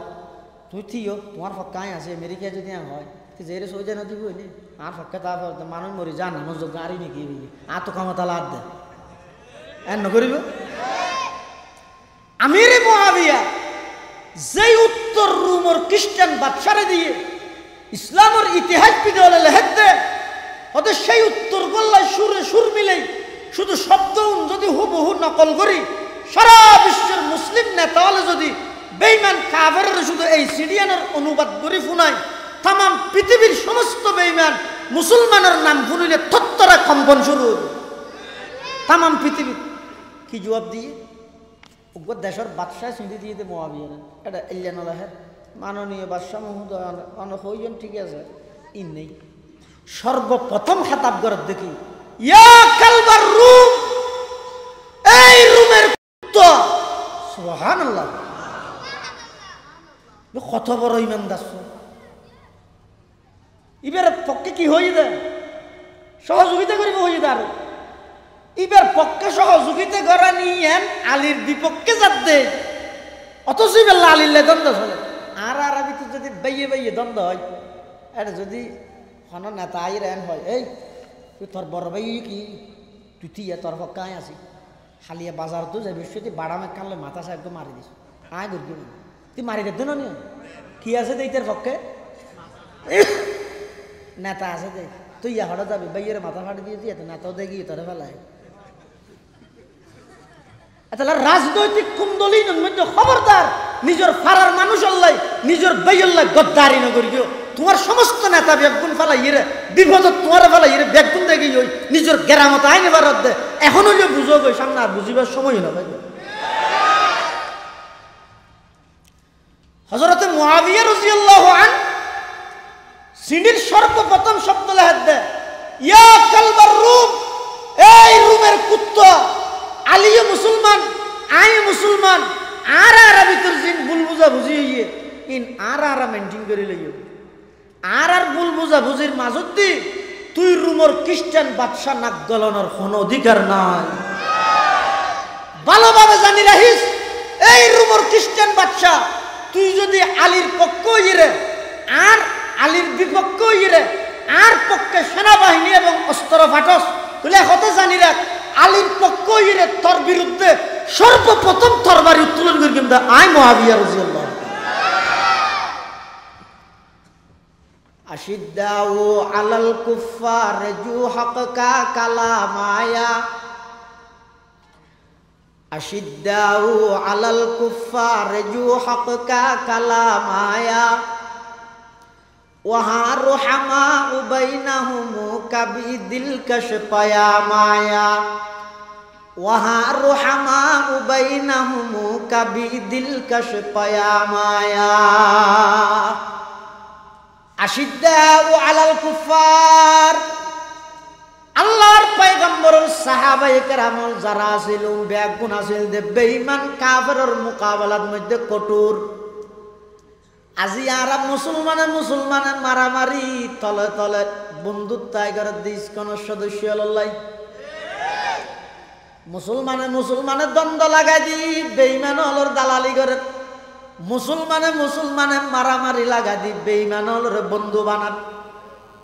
তুই থিও তোমার পক্ষে আয় আছে, আমেরিকা যদি হয় যে সৌদি না দিব হইনি আর পক্ষে তা মানুষ মরি যান আমার যোগ্য আরই নাকি আর তো ক্ষমতা লাভ দে এন নকরিব। আমিরে মুআবিয়া যেই উত্তর রুমর খ্রিস্টান বাদশারে দিয়ে ইসলামের ইতিহাস বিদলে লেখতে ওদের সেই উত্তর গল্লায় সুরে সুর মিলেই শুধু শব্দ যদি হুবহু নকল করি সারা বিশ্বের মুসলিম নেতা হলে যদি বেঈমান কাফেরের শুধু এই সিডিয়ানের অনুবাদ করি শুনায়, তাম পৃথিবীর সমস্ত বেঈমান মুসলমানের নাম শুনিলে থত্তরা কম্পন শুরু তাম পৃথিবী। কি জবাব দিয়ে দেশের বাদশাহ চিন্তি দিয়ে দেয় মুআবিয়া, এটা ইল্লানলাহের মাননীয় বাদশাহ মহোদয় অনেক হইজন ঠিক আছে ই নেই। সর্বপ্রথম খেতাব করে দেখি ইয়া কালবার রুম, এই রুমের কুত্তা। সুবহানাল্লাহ, কত বড় ইমানদার। ইবার পক্ষে কি হয়ে দেয় সহযোগিতা করিব হয়ে দেয়, আর ইবার পক্ষে সহযোগিতা করা নিয়ে আলীর বিপক্ষে যাতে অথচ ইবার আলীর দ্বন্দ্ব চলে। আর আরবি তো যদি বাইয়ে বাইয়ে দ্বন্দ্ব হয়, এটা যদি কোনো নেতা আই রেন হয়, এই তুই তোর বড় ভাই কি তুই থিয়া তোর পক্ষে আয় আসি হালিয়া বাজার তো যাবি তুই বাড়ামে কানলে মাথা সাহেব তো মারি দিস আয় করবি তুই মারি দে না নিয়ে কি আছে দেই তোর পক্ষে নেতা আছে দে তুই ইয়া হঠাৎ যাবি বাইয়ের মাথা ফাটি দিয়ে দিয়ে নেতাও দেখি তোরে ফেলায়। তাহলে রাজনৈতিক কুন্দলীর মধ্যে খবরদার নিজের ফারার মানুষ আল্লাহ নিজের বেয়ল্লাহ গদ্দারি না করি তোমার সমস্ত নেতা বেগুন ফেলাই রে বিপদ তোমার ফেলাই রে বেগুন দেখি ওই নিজের গেরামত আইনে বারত দে এখন হইলে বুঝো গই সামনে আর বুঝিবার সময় না ভাই। হযরতে মুআবিয়া রাদিয়াল্লাহু আনহু সিঁড়ির সর্বপ্রথম শব্দ লেহাত দেয়, ইয়া কালবার রুম, এই রুমের কুত্তা, আলিও মুসলমান, আই মুসলমান, আর ভিতর জিন ভুল বুঝা বুঝি হইয়ে ইন আর মেনটেন করে লইও, আর ভুল বুঝা বুঝির মাজত দি তুই রুমের খ্রিস্টান বাদশা নাক গলানোর কোনো অধিকার নাই। ভালোভাবে জানি রাখিস, এই রুমের খ্রিস্টান বাদশা তুই যদি আলীর পক্ষ হইরে আর আলীর বিপক্ষ হইরে আর পক্ষে সেনাবাহিনী এবং অস্ত্র ফাটস, তুলে হতে জানি রাখ আলীর পক্ষ হইরে তোর বিরুদ্ধে সর্বপ্রথম তরবারি উত্তোলন করে কিন্তু আই মুআবিয়া রাদিয়াল্লাহু আনহু। আশিদ্দাউ আলাল কুফার জুহাক্কা কালামায়া, আশিদ্দাউ আলাল কুফার জুহাক্কা কালামায়া, ওয়াহা রুহামা বাইনাহুম কাবিদিল কাশপায়া মায়া, ওয়াহা রুহামা বাইনাহুম কাবিদিল কাশপায়া মায়া। আশিদ্দাউ আলাল কুফার, আল্লাহর পয়গম্বরের সাহাবায়ে কেরাম যারা ছিল বেগুন আছিল দে বেঈমান কাফেরের মোকাবেলার মধ্যে কঠোর। আজি আর মুসলমানে মারামারি তলে তলে বন্ধুত্ব টাইগারের দেশ কোন সদস্য লল্লাই, মুসলমানে দ্বন্দ্ব লাগাই দি বেঈমান হলর দালালি করে, মুসলমানে মারামারি লাগাই দি বেঈমান হলর বন্ধু বানান।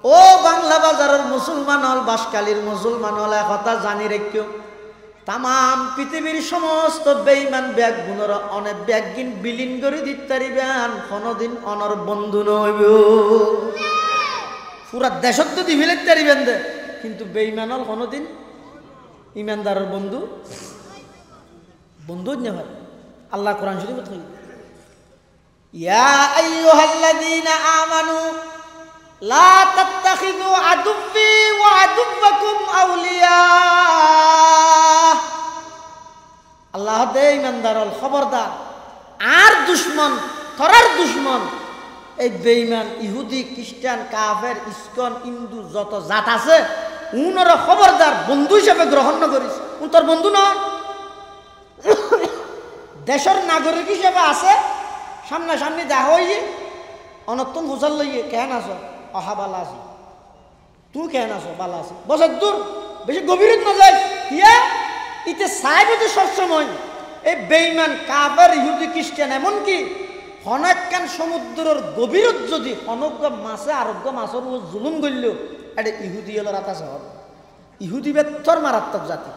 ও বাংলা বাজারের মুসলমান হল, বাসকালীর মুসলমান হল, কথা জানি রেখো তাম পৃথিবীর সমস্ত বেঈমান ব্যাগগুণর অনেক ব্যাগিন বিলীন করে দিতে পারিবেন, কোনদিন অনর বন্ধু নইব। পুরা দেশত তো দিবি লিখতে পারিবেন দে, কিন্তু বেঈমান হল কোনদিন ইমানদারের বন্ধু নেই। আল্লাহ কোরআন শরীফ বলে, ইয়া আইয়ুহাল্লাযীনা আমানু লা তাত্তাখিযু আদুব্বি ওয়া আদুব্বাকুম আউলিয়া। আল্লাহ দে ইমানদার হল খবরদার, আর দুশ্মন তরার দুশ্মন এই বেঈমান ইহুদি খ্রিস্টান কাফের ইসকন হিন্দু যত জাত আছে উনর খবরদার বন্ধু হিসেবে গ্রহণ না করিস, উন তোর বন্ধু নয়। দেশের নাগরিক হিসেবে আছে, সামনাসামনি দেখা হইয়ে অনত্তম হুসাল লইয়ে কেন আস, অহা বালা আছি, তুই কেন আস বালা আছি, বছর দূর বেশি গভীর না যায় ইয়া ইতে সাইবতে সবসময় এই বেঈমান কাফের ইহুদি খ্রিস্টান এমনকি হনাক্কান সমুদ্রের গভীরত যদি অনজ্ঞ মাছে আরোগ্য মাছের জুলুম করল, এটা ইহুদি হল রাতা শহর। ইহুদি বেত্তর মারাত্মক জাতি,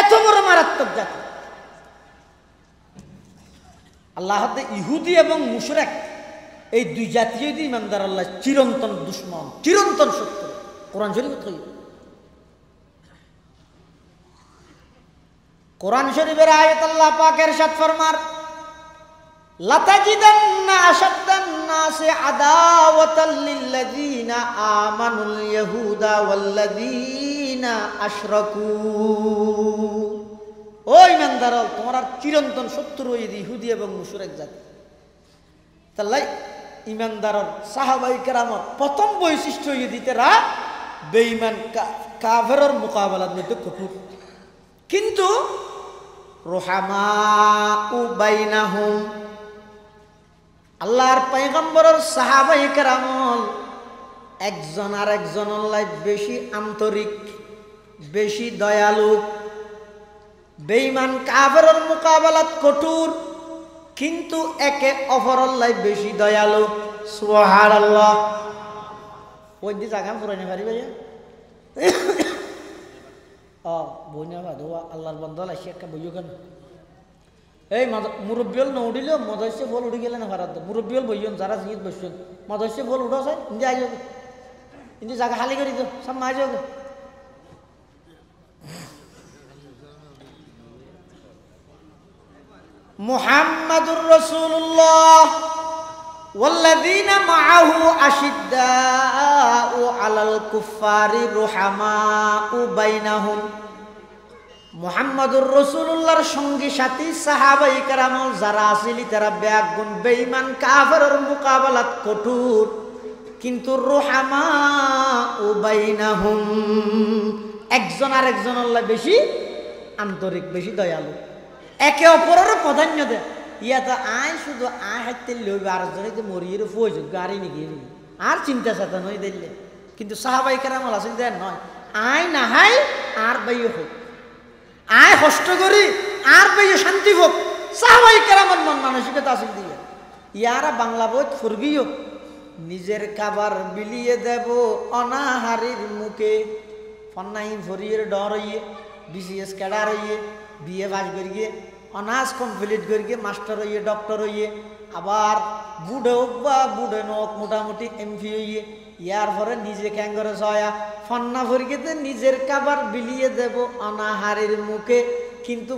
এত বড় মারাত্মক জাতি। আল্লাহ ইহুদি এবং মুশরিক এই দুই জাতীয় ইমানদার আল্লাহ চিরন্তন দুশ্মন, চিরন্তন শত্রু। কোরআন শরীফ কোরআন শরীফের আয়াত আল্লাহ পাক ইরশাদ ফরমার, লাতাজিদান্না আশাদ্দান নাসি আদাওয়াতাল লিল্লাযীনা আমানুল ইয়াহুদা ওয়াল্লাযীনা আশরাকু। ও ইমানদার, তোমার আর চিরন্তন শত্রু ইহুদি এবং মুশরিক জাতি। তাহলে ইমানদারের সাহাবায়ে কেরামের প্রথম বৈশিষ্ট্য ইহুদিরা বেঈমান কাফেরের মোকাবেলার মধ্যে কঠোর, কিন্তু রুহামাউ বাইনাহুম, আল্লাহর পয়গম্বরের সাহাবায়ে কেরাম একজন আর একজনের লাই বেশি আন্তরিক, বেশি দয়ালু। বেঈমান কাফেরের মোকাবেলাত কঠোর, কিন্তু একে অপরের লাই বেশি দয়ালু। সুবহানাল্লাহ। ওই দি জায়গা পুরাইনে পারি ভাইয়া বইনা ভাদো আল্লাহর বন্ধল আসি একটা বইও কেন এই মুরব্বিয়ল নউডিল মদস্য ফল উঠে গেলে না ভারত মুরব্বিয়ল বইয়ন যারা জিনিস বসছেন মদস্য ফল উঠো চাই ইন্দি আই যাবে, ইন্দি জায়গা খালি করে দিও, সব মাই যাবে। মুহাম্মাদুর রাসূলুল্লাহ ওয়াল্লাযীনা মাআহু আশিদ্দাউ আলাল কুফারি রুহামাউ বাইনাহুম মুহাম্মদুর রাসূলুল্লাহর সঙ্গী সাথী সাহাবায়ে কেরাম যারা আসিলি তারা বেয়াগুন বেঈমান কাফেরের মোকাবেলাত কঠোর, কিন্তু রুহামা ও বাইনাহুম একজন আর একজনের বেশি আন্তরিক, বেশি দয়ালু, একে অপরের প্রাধান্য দেয়। ইয়াতে আয় শুধু আয় হাঁটতে লইবে আর জনে যে মরিয়ে প্রয়োজন গাড়ি নিয়ে আর চিন্তা চেতা নই দিলে, কিন্তু সাহাবায়ে কেরাম আসিল দেন নয়, আয় না হাই আর বাইয়ে হোক, আয় কষ্ট করি আর বাইয়ে শান্তি হোক। সাহাবায়ে কেরামের মন মানসিকতা আসিল দিয়ে ইয়ারা বাংলা বই ফুরগিও নিজের খাবার বিলিয়ে দেব অনাহারির মুখে, ফন্নাই ভরিয়ে ডর হইয়ে বিসিএস ক্যাডার হইয়ে বিএ পাস করিয়ে অনার্স কমপ্লিট করিয়ে মাস্টার হইয়ে ডক্টর হইয়ে আবার বুড়ে হোক বা বুড়ে নোক মোটামুটি এমপি হইয়ে ইয়ার পরে নিজে ক্যাঙ্গরে ছয়া ফন্না ভরিয়েতে নিজের খাবার বিলিয়ে দেব অনাহারির মুখে। কিন্তু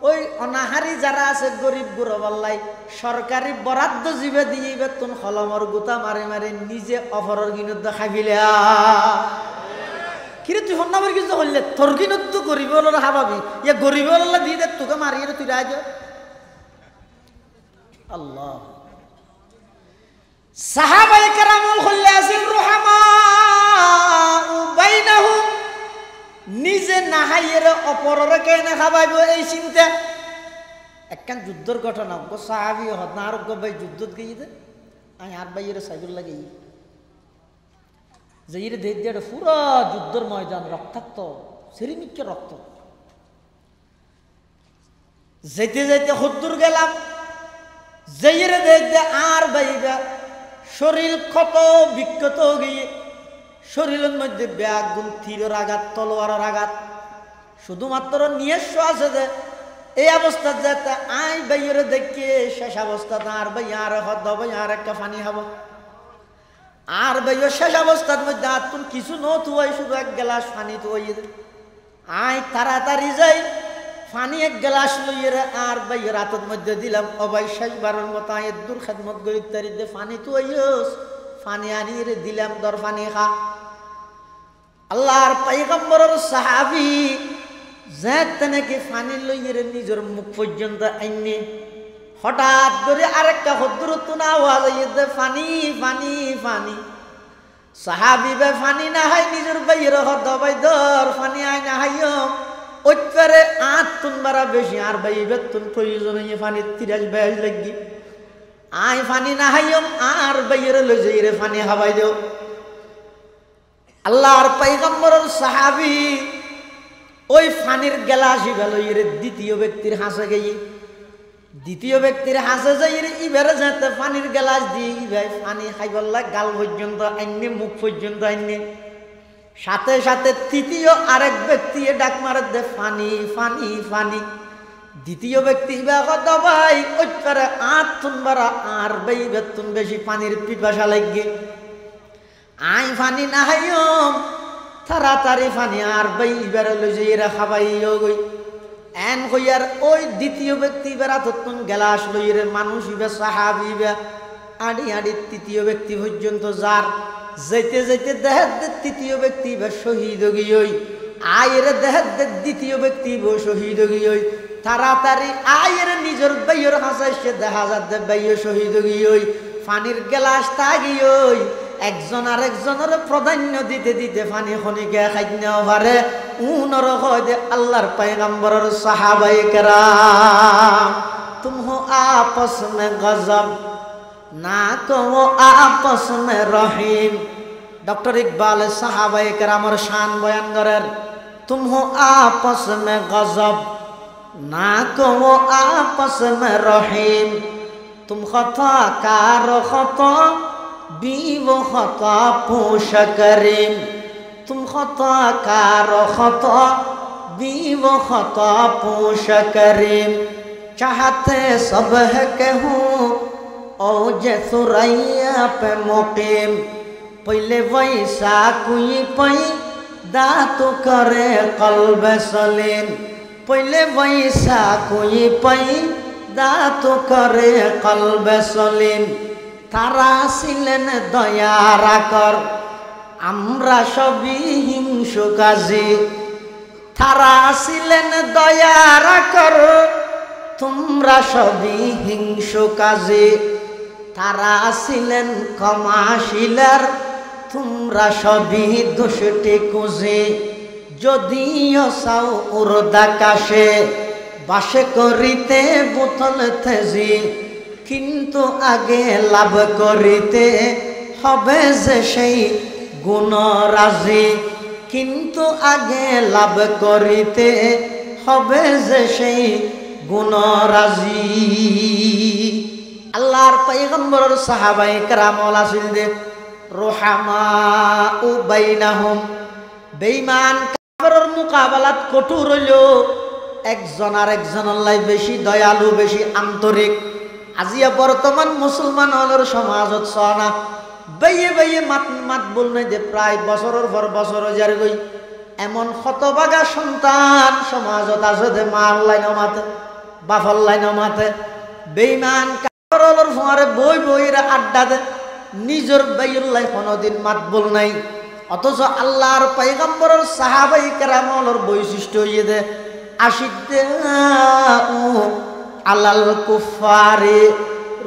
ওই অনাহারি যারা আছে গরিব গুরবাল্লাই সরকারি বরাদ্দ জীবে দিয়ে বেতন হলমর গুতা মারে মারে নিজে অফরের গিনত খাইলে কিরে তুই ফন্না ভরি কিছু হইলে তোর গিনত তো গরিব হাবাবি ইয়ে গরিব দিয়ে দে তোকে মারিয়ে তুই রাজ আল্লাহ। সাহাবায়ে কেরামুল হইলে আছেন রুহামা বাইনাহুম, নিজে নাহাইয়ের অপরের কেনে খাবাইব এই চিন্তা। একখান যুদ্ধর ঘটনা গো সাহাবি হত না আর গো ভাই যুদ্ধত গিয়ে দে আমি আর ভাইয়ের সাইকেল লাগে যে ইরে দেখ দিয়ে পুরো যুদ্ধর ময়দান রক্তাক্ত সেরিমিককে রক্ত যেতে যেতে হদ্দুর গেলাম যেইরে দেখ দে আর ভাইবা শরীর ক্ষত বিক্ষত গিয়ে শরীরের মধ্যে ব্যাগুন তীরের আঘাত তলোয়ারের আঘাত শুধুমাত্র নিজস্ব আছে যে এই অবস্থা যেতে আই ভাইয়ের দেখে শেষ অবস্থা আর ভাই আর হদ ভাই আর একটা পানি খাবো আর ভাইয়ের শেষ অবস্থার মধ্যে আর তুমি কিছু নয় শুধু এক গ্লাস পানি তো আই তাড়াতাড়ি যাই পানি এক গ্লাস লইয়ে আর ভাইয়ের হাতের মধ্যে দিলাম ও ভাই শেষবারের মতো আয়ের দূর খেদমত গরিব তারি দে পানি তো পানি আনিয়ে দিলাম দর পানি খা। আল্লাহর পয়গম্বরের সাহাবী যেতে নাকি পানি লইয়ে নিজের মুখ পর্যন্ত আইনে হঠাৎ করে আরেকটা হদ্দুরত্ব না আওয়াজ দে পানি পানি পানি। সাহাবী বে পানি না হয় নিজের ভাইয়ের হদ ভাই দর পানি আয় না হাইও ওইটারে আট তুন বারা বেশি আর ভাই বেতন প্রয়োজন হইয়ে পানি 30-42 লাগি আয় পানি না হাইম আর ভাইয়ের লই যাই রে পানি খাওয়াই দেও। আল্লাহর পয়গম্বরের সাহাবী ওই পানির গ্লাসই লইয়ে দ্বিতীয় ব্যক্তির হাসে গিয়ে দ্বিতীয় ব্যক্তির হাসে যাই রে ইবারে যেতে পানির গ্লাস দিয়ে ভাই পানি খাইবল্লা গাল পর্যন্ত আইনে মুখ পর্যন্ত আইনে সাথে সাথে তৃতীয় আরেক ব্যক্তি ডাক মারে দে পানি পানি পানি। দ্বিতীয় ব্যক্তি ভাই ওইটারে আট তুন বারা আর ভাই বেতন বেশি পানির পিপাসা লাগে আই পানি না হাইম তাড়াতাড়ি পানি আর ভাই এবারে লই যাই এরা খাবাই গই এন হইয়ার ওই দ্বিতীয় ব্যক্তি বেড়া তত্তন গ্লাস লইরে মানুষ ইবে সাহাবি বে আড়ি আড়ি তৃতীয় ব্যক্তি পর্যন্ত যার যেতে যেতে দেহের তৃতীয় ব্যক্তি বা শহীদ গিয়ে আয়ের দেহের দ্বিতীয় ব্যক্তি বো শহীদ গিয়ে তাড়াতাড়ি আয়ের নিজের বাইয়ের হাসাই সে দেখা যাচ্ছে বাইয় শহীদ গিয়ে পানির গ্লাস তা গিয়ে একজন আর একজনের প্রাধান্য দিতে দিতে পানি খনিকে খাইতে পারে উনর হয় দে আল্লাহর পয়গম্বরের সাহাবায়ে কেরাম তুম হো আপস মে গজব না কো আপস মে রহিম। ডক্টর ইকবাল সাহাবায়ে কেরামের শান বয়ান করেন তুম হো আপস মে গজব না কো আপস মে রহিম। তুম খতা কার খতা बीव खता पूछ करीम तुम खता कार खता बीव खता पूछ करीम चाहते सब है कहूँ ओ जे सुरैया पे मुकीम पहले वैसा कोई पई दातु करे कल्ब सलीम पहले वैसा कोई पई दातु करे कल्ब सलीम। তারা ছিলেন দয়ার আকর আমরা সবই হিংসুকাজী তারা ছিলেন দয়ার আকর, তোমরা সবই হিংসু কাজে। তারা ছিলেন ক্ষমাশীলার, তোমরা সবই দুষ্টে কুজে। যদিও চাও উর্দাকাশে বাসে করিতে বোতল তেজি, কিন্তু আগে লাভ করিতে হবে যে সেই গুণরাজি। কিন্তু আগে লাভ করিতে হবে যে সেই গুণরাজি। আল্লাহর পয়গম্বরের সাহাবায়ে কেরামল আছিল যে রুহামাউ বাইনাহুম, বেঈমান কাফেরের মোকাবেলাত কঠোর হইলেও একজন আর একজনের লাই বেশি দয়ালু, বেশি আন্তরিক। আজিয়া বর্তমান মুসলমান হলের সমাজত চনা বেয়ে বেয়ে মাত বলনে যে প্রায় বছরের পর বছর যার গই এমন শতভাগা সন্তান সমাজত আছে যে মার লাইন মাতে, বাফর লাইন মাতে। বেঈমান কাফের হলের ফোয়ারে বই বইরা আড্ডা দে, নিজের বাইউল্লাহ কোনোদিন মাত বল নাই। অথচ আল্লাহর পয়গম্বরের সাহাবায়ে কেরামলের বৈশিষ্ট্য হইয়ে দে আশিদ্দাউ আলাল কুফারি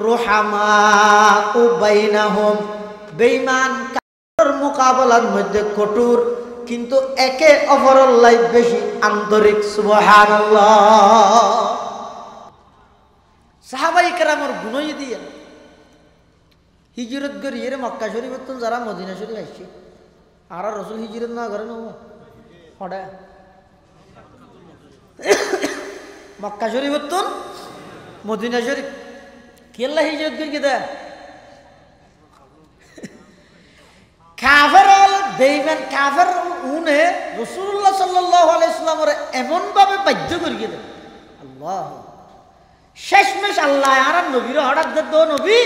রুহামাউ বাইনাহুম। বেঈমান কাফেরের মোকাবেলার মধ্যে কঠোর, কিন্তু একে অপরের লাই বেশি আন্তরিক। সুবহানাল্লাহ। সাহাবায়ে কেরামের গুণই দিয়ে হিজরত করি এর মক্কা শরীফ যারা মদিনা শরীফ আসছে আর রসুল হিজরত না করে না হঠাৎ মক্কা শরীফ মদিনা শরীফ কেল্লা হিজরত করি কেদা কাফের বেঈমান কাফের উনে রাসূলুল্লাহ সাল্লাল্লাহু আলাইহি ওয়াসাল্লামের এমন ভাবে বাধ্য করি কেদা আল্লাহ শেষমেশ আল্লাহ আর নবীর হঠাৎ দো নবী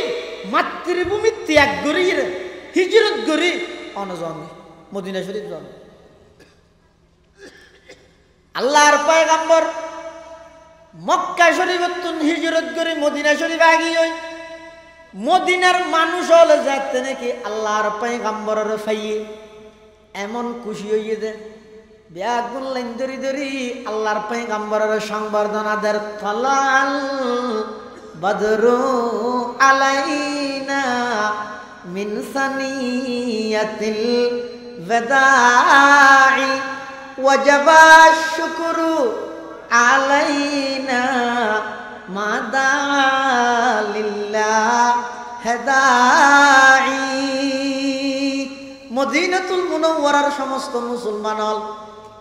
মাতৃভূমি ত্যাগ করি হিজরত করি অনজন মদিনা শরীফ জন। আল্লাহর পয়গম্বর মক্কা শরীফ হিজরত করে মদিনা শরীফ আগি হই। মদিনার মানুষ হলে যাতে নাকি আল্লাহর পয়গম্বরের ফাইয়ে এমন খুশি হইয়ে দে ব্যাগুন লাইন ধরি ধরি আল্লাহর পয়গম্বরের সংবর্ধনা দের তলাল বদরু আলাইনা মিন সানিয়াতিল ওয়াদাই ওয়াজাবা শুকরু আলাইনা মাদা লিল্লাহ হেদাই। মদিনাতুল মুনাওয়ারার সমস্ত মুসলমান হল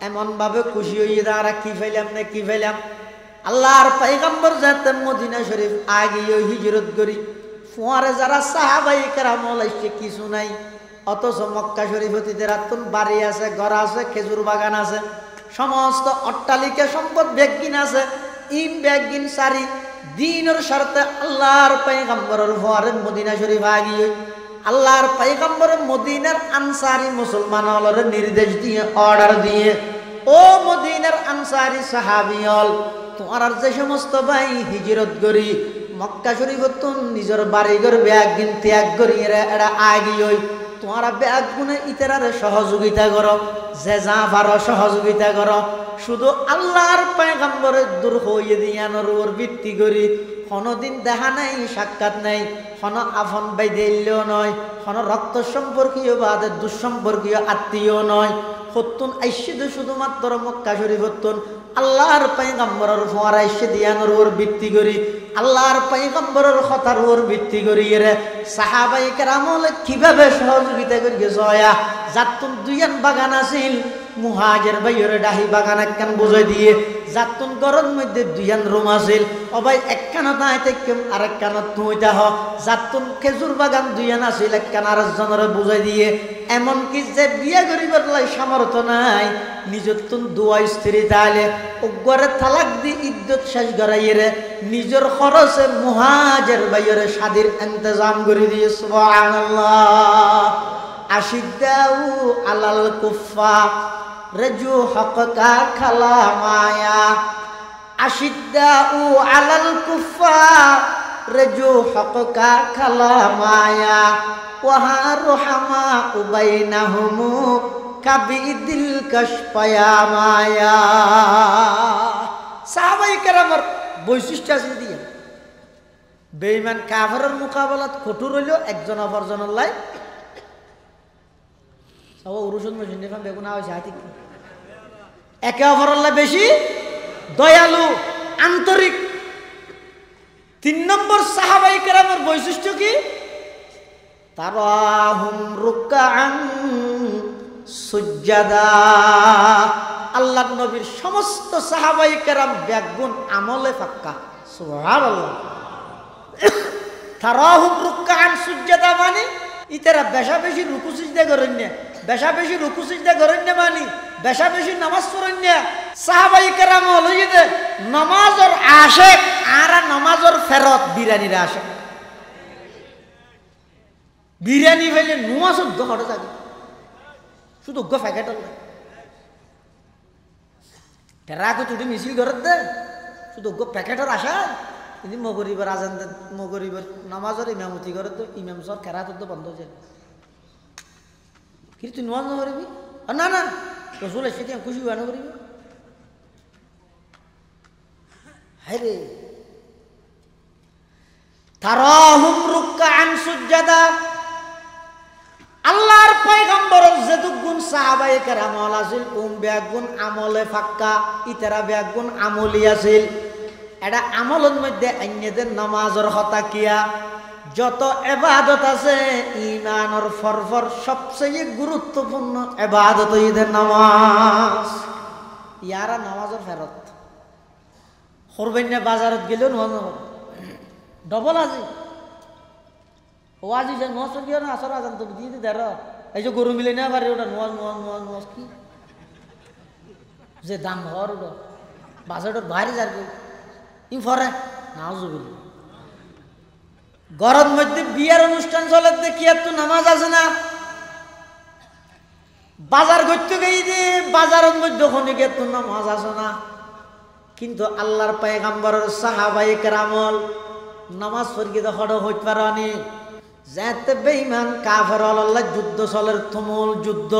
এমন ভাবে খুশি হইয়ে তারা কি ফেলাম না কি ফেলাম আল্লাহর পয়গম্বর যাতে মদিনা শরীফ আগিয়ে হিজরত করি ফোয়ারে যারা সাহাবায়ে কেরামল আসছে কিছু নাই। অথচ মক্কা শরীফ হতে রাতুন বাড়ি আছে, ঘর আছে, খেজুর বাগান আছে, সমস্ত অট্টালিকা সম্পদ ব্যাগিন আছে, ইম ব্যাগিন সারি দিনের স্বার্থে আল্লাহর পয়গম্বরের ফোয়ারে মদিনা শরীফ আগিয়ে আল্লাহর পয়গম্বর মদিনার আনসারি মুসলমান হলরে নির্দেশ দিয়ে অর্ডার দিয়ে ও মদিনার আনসারি সাহাবী হল তোমার যে সমস্ত ভাই হিজরত করি মক্কা শরীফ নিজের বাড়িঘর ব্যাগিন ত্যাগ করি এরা আগিয়ে তোমারা ব্যাগ গুনে ইতারারে সহযোগিতা করো, যে যা পারো সহযোগিতা করো। শুধু আল্লাহর পয়গম্বরের দূর হইয়ে দিয়ানোর উপর ভিত্তি করি কোনোদিন দেখা নাই, সাক্ষাৎ নাই, কোনো আফন বাইদেল্য নয়, কোনো রক্ত সম্পর্কীয় বা দুঃসম্পর্কীয় আত্মীয় নয়। হতুন আইসিদ শুধুমাত্র মক্কা শরীফ হতুন আল্লাহর পয়গম্বরের ফোয়ারা এসে দিয়ানোর উপর ভিত্তি করি আল্লাহর পয়গম্বরের কথার উপর ভিত্তি করি রে সাহাবায়ে কেরামল কিভাবে সহযোগিতা করিয়ে জয়া যাতুন দুইয়ান বাগান আছিল মুহাজির ভাইয়ের ডাহি বাগান একখান বুঝাই দিয়ে যাতুন গরম মধ্যে দুইয়ান রুম আছিল অবাই একখানা তাইতে কেম আরেকখানা তুইতা হ যাতুন খেজুর বাগান দুইয়ান আছিল একখান আরেকজনের বুঝাই দিয়ে এমনকি যে বিয়ে করিবার লাই সামর্থ্য নাই নিজের তুন দুয়া স্ত্রী তাহলে ওগরে তালাক দি ইদ্যত শেষ করাইয়ে নিজের খরচে মুহাজির ভাইয়ের শাদির ইন্তজাম করে দিয়ে সুবহানাল্লাহ। আশিদ্দাউ আলাল কুফফার রজু হককা খালা মায়া আশিদ্দাউ আলাল কুফফার রজু হককা খালা মায়া ওয়াহা রুহামা বাইনাহুম কাবিদিল কাশপায়া মায়া। সাহাবায়ে কেরামের বৈশিষ্ট্য আছে দিয়ে বেঈমান কাফেরের মোকাবেলাত কঠোর হইল একজন অপরজনের লাই সব উরুসুন মেশিন এখন বেগুনা হয়েছে হাতি একে অপরের লাই বেশি দয়ালু আন্তরিক। 3 নম্বর সাহাবায়ে কেরামের বৈশিষ্ট্য কি? তারাহুম রুকআন সুজ্জাদা। আল্লাহর নবীর সমস্ত সাহাবায়ে কেরাম ব্যাগুণ আমলে পাক্কা। সুবহানাল্লাহ। তারাহুম রুকআন সুজ্জাদা মানে ইতারা বেশা বেশি রুকু সিজদা করেন না, বেশা বেশি রুকু সিজদা করেন না মানে বেশা বেশি নামাজ পড়েন না। সাহাবায়ে কেরাম হলো যে নামাজের আশিক আর নামাজের ফেরত বিরানির আশিক। বিরিয়ানি ফেলে নোয়া শুদ্ধ হঠাৎ থাকে শুধু প্যাকেট টেরাকে চুটি মিছিল করে দে শুধু প্যাকেটের আশা কিন্তু মগরিবের আজান দে মগরিবের নামাজের ইমামতি করে তো ইমাম সর কেরাত তো বন্ধ হয়ে যায়। কিন্তু তুই নোয়াজ না করবি না না রসুল এসে কি খুশি হওয়া না করিবি। হায় রে তারাহুম রুকআন সুজ্জাদা। আল্লাহর পয়গম্বরের যেতুগুণ সাহাবায়ে কেরাম আছিল ব্যাগুণ আমলে ফাক্কা ইতারা ব্যাগুণ আমলি আছিল। এটা আমলের মধ্যে আইনেদের নামাজের হতা কিয়া যত ইবাদত আছে ঈমানের ফরফর সবচেয়ে গুরুত্বপূর্ণ ইবাদত ঈদের নামাজ। ইয়ারা নামাজের ফেরত করবেন না বাজারত গেলেও নামাজ ডবল আজি ও আজি যে নোয়াজ গিয়ে না আসর আজান তো দিয়ে দের এই যে গরু মিলে না পারে ওটা নোয়াজ নোয়াজ নোয়াজ নোয়াজ কি যে দাম হওয়ার ওটা বাজারটার বাইরে যাবে ই ফরে নামাজ বলি গরম মধ্যে বিয়ের অনুষ্ঠান চলে দেখি এত নামাজ আছে না বাজার করতে গিয়ে যে বাজারের মধ্যে ওখানে গিয়ে তো নামাজ আছে না। কিন্তু আল্লাহর পয়গম্বরের সাহাবায়ে কেরামল নামাজ পড়িয়ে হড় হইতে পারেনি যাতে বেঈমান কাফের আল্লাহ যুদ্ধ চলের তুমুল যুদ্ধ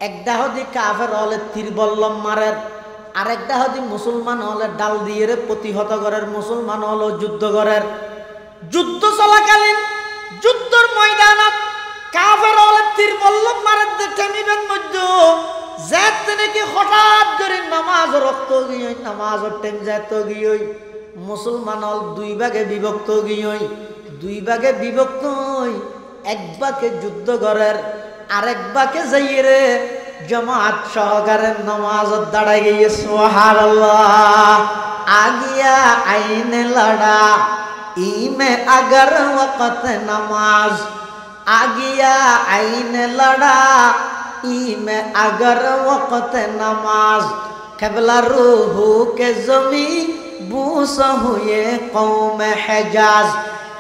একটা হদি কাফের হলে তীর বল্লম মারের আর একটা হদি মুসলমান হলে ডাল দিয়ে প্রতিহত করার মুসলমান হলো যুদ্ধ করার। যুদ্ধ চলাকালীন যুদ্ধর ময়দানত কাফের হলে তীর বল্লম মারের ঠেমিবেন মধ্যে যাতে নাকি হঠাৎ করে নামাজ রক্ত গিয়ে নামাজের টেম যাত গিয়ে মুসলমান হল 2 ভাগে বিভক্ত গিয়ে 2 ভাগে বিভক্ত এক ভাগে যুদ্ধ করার আরেক ভাগে যাইয়ে রে জমাত সহকারে নামাজ দাঁড়াই গিয়ে সুবহানাল্লাহ। আগিয়া আইনে লড়া ইমে अगर वक़्त नमाज আগিয়া আইনে লড়া ইমে अगर वक़्त नमाज क़िबला रूहू के ज़मी बूस हुए कौम हिजाज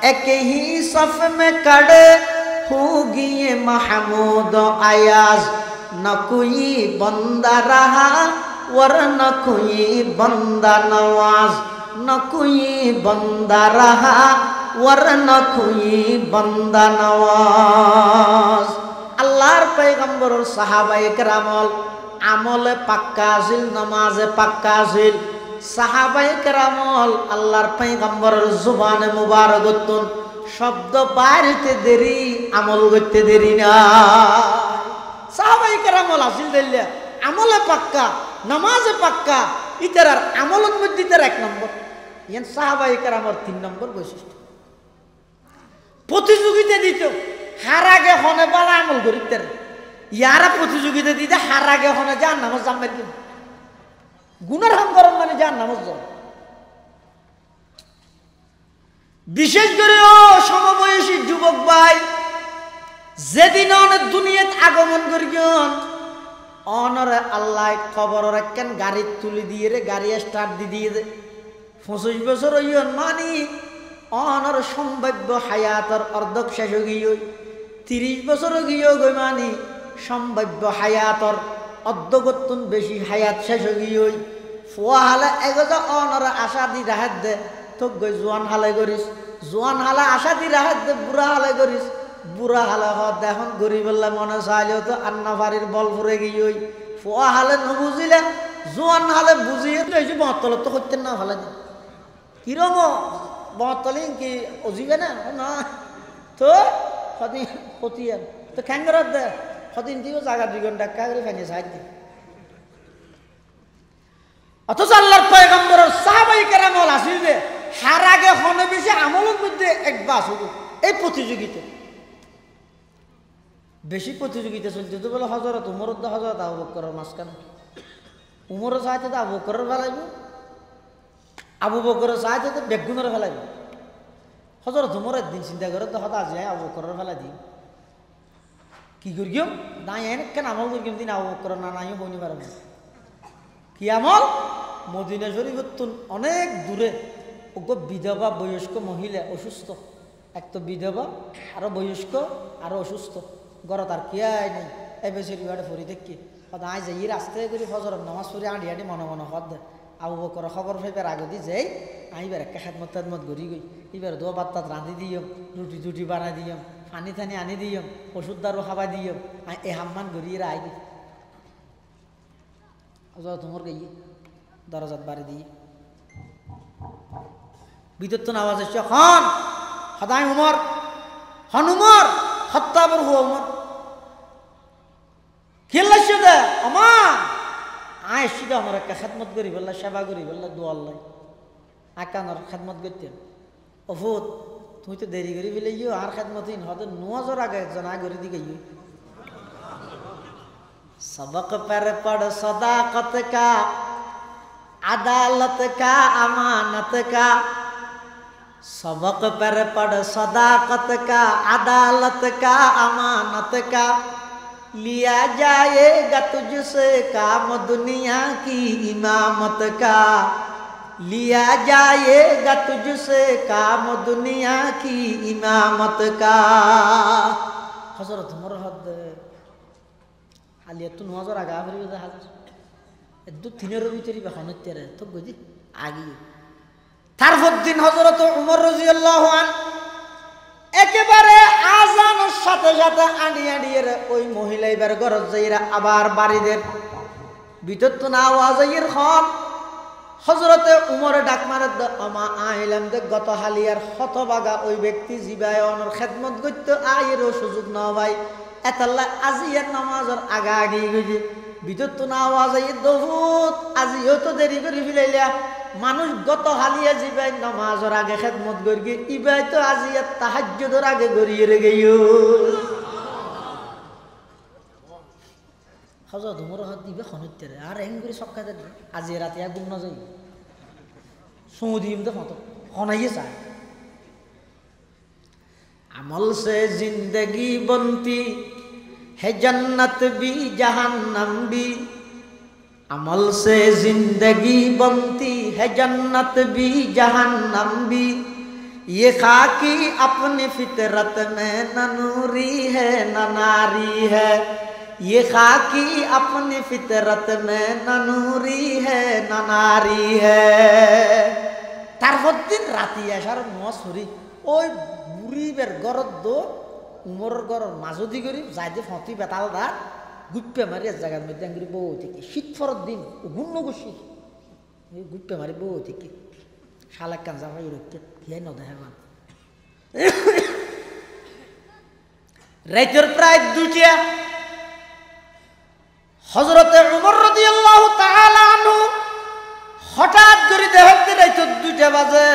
एक ही सफ में खड़े होगी ये महमूद अयाज न कोई बंदा रहा वरन कोई बंदा नवाज न कोई बंदा रहा वरन कोई बंदा नवाज। अल्लाहर पैगम्बर साहाबाए केरामल আমলে পাক্কা আছিল নামাজে পাক্কা আছিল। সাহাবায়ে কেরামল আল্লাহর পয়গম্বরের জবানে মুবারকতুন শব্দ বাইরতে দেরি আমল করতে দেরি না। সাহাবায়ে কেরামল আছিল দিল্লা আমলে পাক্কা নামাজে পাক্কা ইতার আমলের মধ্যে তার 1 নম্বর ইয়ান সাহাবায়ে কেরামর 3 নম্বর বৈশিষ্ট্য। প্রতিযোগিতা দিত হার আগে হনে বালা আমল করিতে ইয়ারা প্রতিযোগিতা দিতে হার আগে হনে যান নামাজ জানবেন কি গুনার হাম করেন মানে যান নামাজ যান। বিশেষ করে ও সমবয়সী যুবক ভাই যেদিন অনেক দুনিয়াত আগমন করিয়ন অনরে আল্লাহ খবর রাখেন গাড়ি তুলি দিয়ে রে গাড়ি স্টার্ট দিয়ে দে 25 বছর হইয়ন মানি অনর সম্ভাব্য হায়াতর অর্ধক শেষ হয়ে গিয়ে 30 বছর গিয়ে গই মানি সম্ভাব্য হায়াতর অর্ধগতুন বেশি হায়াত শেষ হয়ে গিয়ে ফুয়া হালে এগোজা অনর আশা দি রাহাত দে তো গই জোয়ান হালে করিস জোয়ান হালা আশা দি রাহাত দে বুড়া হালে করিস বুড়া হালে হত এখন গরিবেল্লা মনে চাইলেও তো আন্না বাড়ির বল ফুরে গিয়ে ফোয়া হালে নবুঝিলে জোয়ান হালে বুঝিয়ে বহতলত তো করতেন না ভালো দিন কিরম বহতলে কি অজিবে না না তো সদিন হতিয়ান তো খ্যাঙ্গরত দে সদিন দিও জায়গা 2 ঘন্টা কাগরে ফেনে সাইড দি অথচ আল্লাহর পয়গম্বরের সাহাবায়ে কেরাম আসিল যে হার আগে হনে বেশি আমলের মধ্যে এক বাস হলো এই প্রতিযোগিতা বেশি প্রতিযোগিতা চলছে তো বলে হযরত উমর দা হযরত আবু বকরের মাসখানে উমরের চাইতে তো আবু বকরের ফেলাইব আবু বকরের চাইতে তো বেগুনের ফেলাইব হযরত উমর একদিন চিন্তা করে তো হতা যায় আবু বকরের ফেলাই দিই কি করিও নাই এনে কেন আমল করিম দিন আবু বকরের না নাই হইনি পারব কি আমল মদিনা শরীফের অনেক দূরে ওগো বিধবা বয়স্ক মহিলা অসুস্থ এক তো বিধবা আরো বয়স্ক আরো অসুস্থ ঘরত আর কি আই নাই এই বেশি বাড়ি ফরি দেখি আই যাই রাস্তায় করে ফজরের নামাজ পড়ে আঁড়ি আঁড়ি মনে মনে হদ দে আবু বকরের খবর পাইবার আগে দি যাই আইবার একটা খেদমত তেদমত ঘুরি গই এবার দোয়া বাত্তাত রাঁধি দিয়ম রুটি টুটি বানাই দিয়ম পানি থানি আনি দিয়ম ওষুধ দারু খাবা দিয়ম এ হাম্মান ঘুরিয়ে আই দি তোমার গাই দরজাত বাড়ি দিয়ে বিদ্যুৎ আওয়াজ এসছে হন সদায় উমর হন উমর হত্যাবর হো উমর খেলছে দে আমা আয় এসছি আমার একটা খেদমত করি বললা সেবা করি বললা দোয়াল্লাই আকানোর খেদমত করতেন অফুত তুমি তো দেরি করি ফেলে ইও আর খেদমতিন হয়তো নোয়াজর আগে একজন আগে করে দিকে ইও सबक पर पढ़ सदाकत का अदालत का अमानत का सबक पर पढ़ सदाकत का अदालत का अमानत का लिया जाएगा तुझसे काम दुनिया की इमामत का लिया जाएगा तुझसे काम दुनिया की इमामत का हजरत मुरहद আলিয়া তো নজর আগা ফেরি হাজার দু তিনেরও ভিতরে হনত্যারে তো বুঝি আগিয়ে তারপর দিন হযরত উমর রাদিয়াল্লাহু আন একেবারে আজানের সাথে সাথে আঁড়ি আঁড়িয়ে ওই মহিলা এবার ঘরত যাইরা আবার বাড়িদের ভিতর তো না আওয়াজ আইয়ের খন হযরতে উমরে ডাক মারে আমা আইলাম যে গত হালিয়ার হতবাগা ওই ব্যক্তি জিবায় অনর খেদমত করতে আইয়েরও সুযোগ না ভাই এতাল্লা আজিয়ার নামাজের আগা আগে গেছে ভিতর তো না আওয়াজ আই বহুত আজিও তো দেরি করে ফেলাইলা মানুষ গত হালিয়া জিবাই নামাজের আগে খেদমত করি ইবাই তো আজিয়ার তাহাজ্জুদের আগে গড়িয়ে রে গেও হযরত উমর হাত দিবে খনত্যারে আর এং করে সক্কা দে আজি রাতে আর গুম না যাই সৌদিম তো মত হনাইয়ে চায় अमल से जिंदगी बनती है जन्नत भी जहन्नम भी अमल से जिंदगी बनती है जन्नत भी जहन्नम भी ये खाकी अपनी फितरत में न नूरी है न नारी है ये खाकी अपनी फितरत में न नूरी है न नारी है तारপর দিন রাতি আসার মসুরি ওই বুড়িবের গরত দো উমরের গরর মাজদি করি যাইতে ফতি বেতাল দা গুপ্পে মারি এক জায়গার মধ্যে আঙ্গুরি বউ থেকে শীত ফরত দিন গুণ্য গুছি গুপ্পে মারি বউ থেকে শালাক কাঞ্জা ভাই রক্ষে হিয়াই ন দেখা মান রাইতের প্রায় 2টা হযরতে উমর রাদিয়াল্লাহু তাআলা আনহু হঠাৎ করে দেখতে রাইতের 2টা বাজে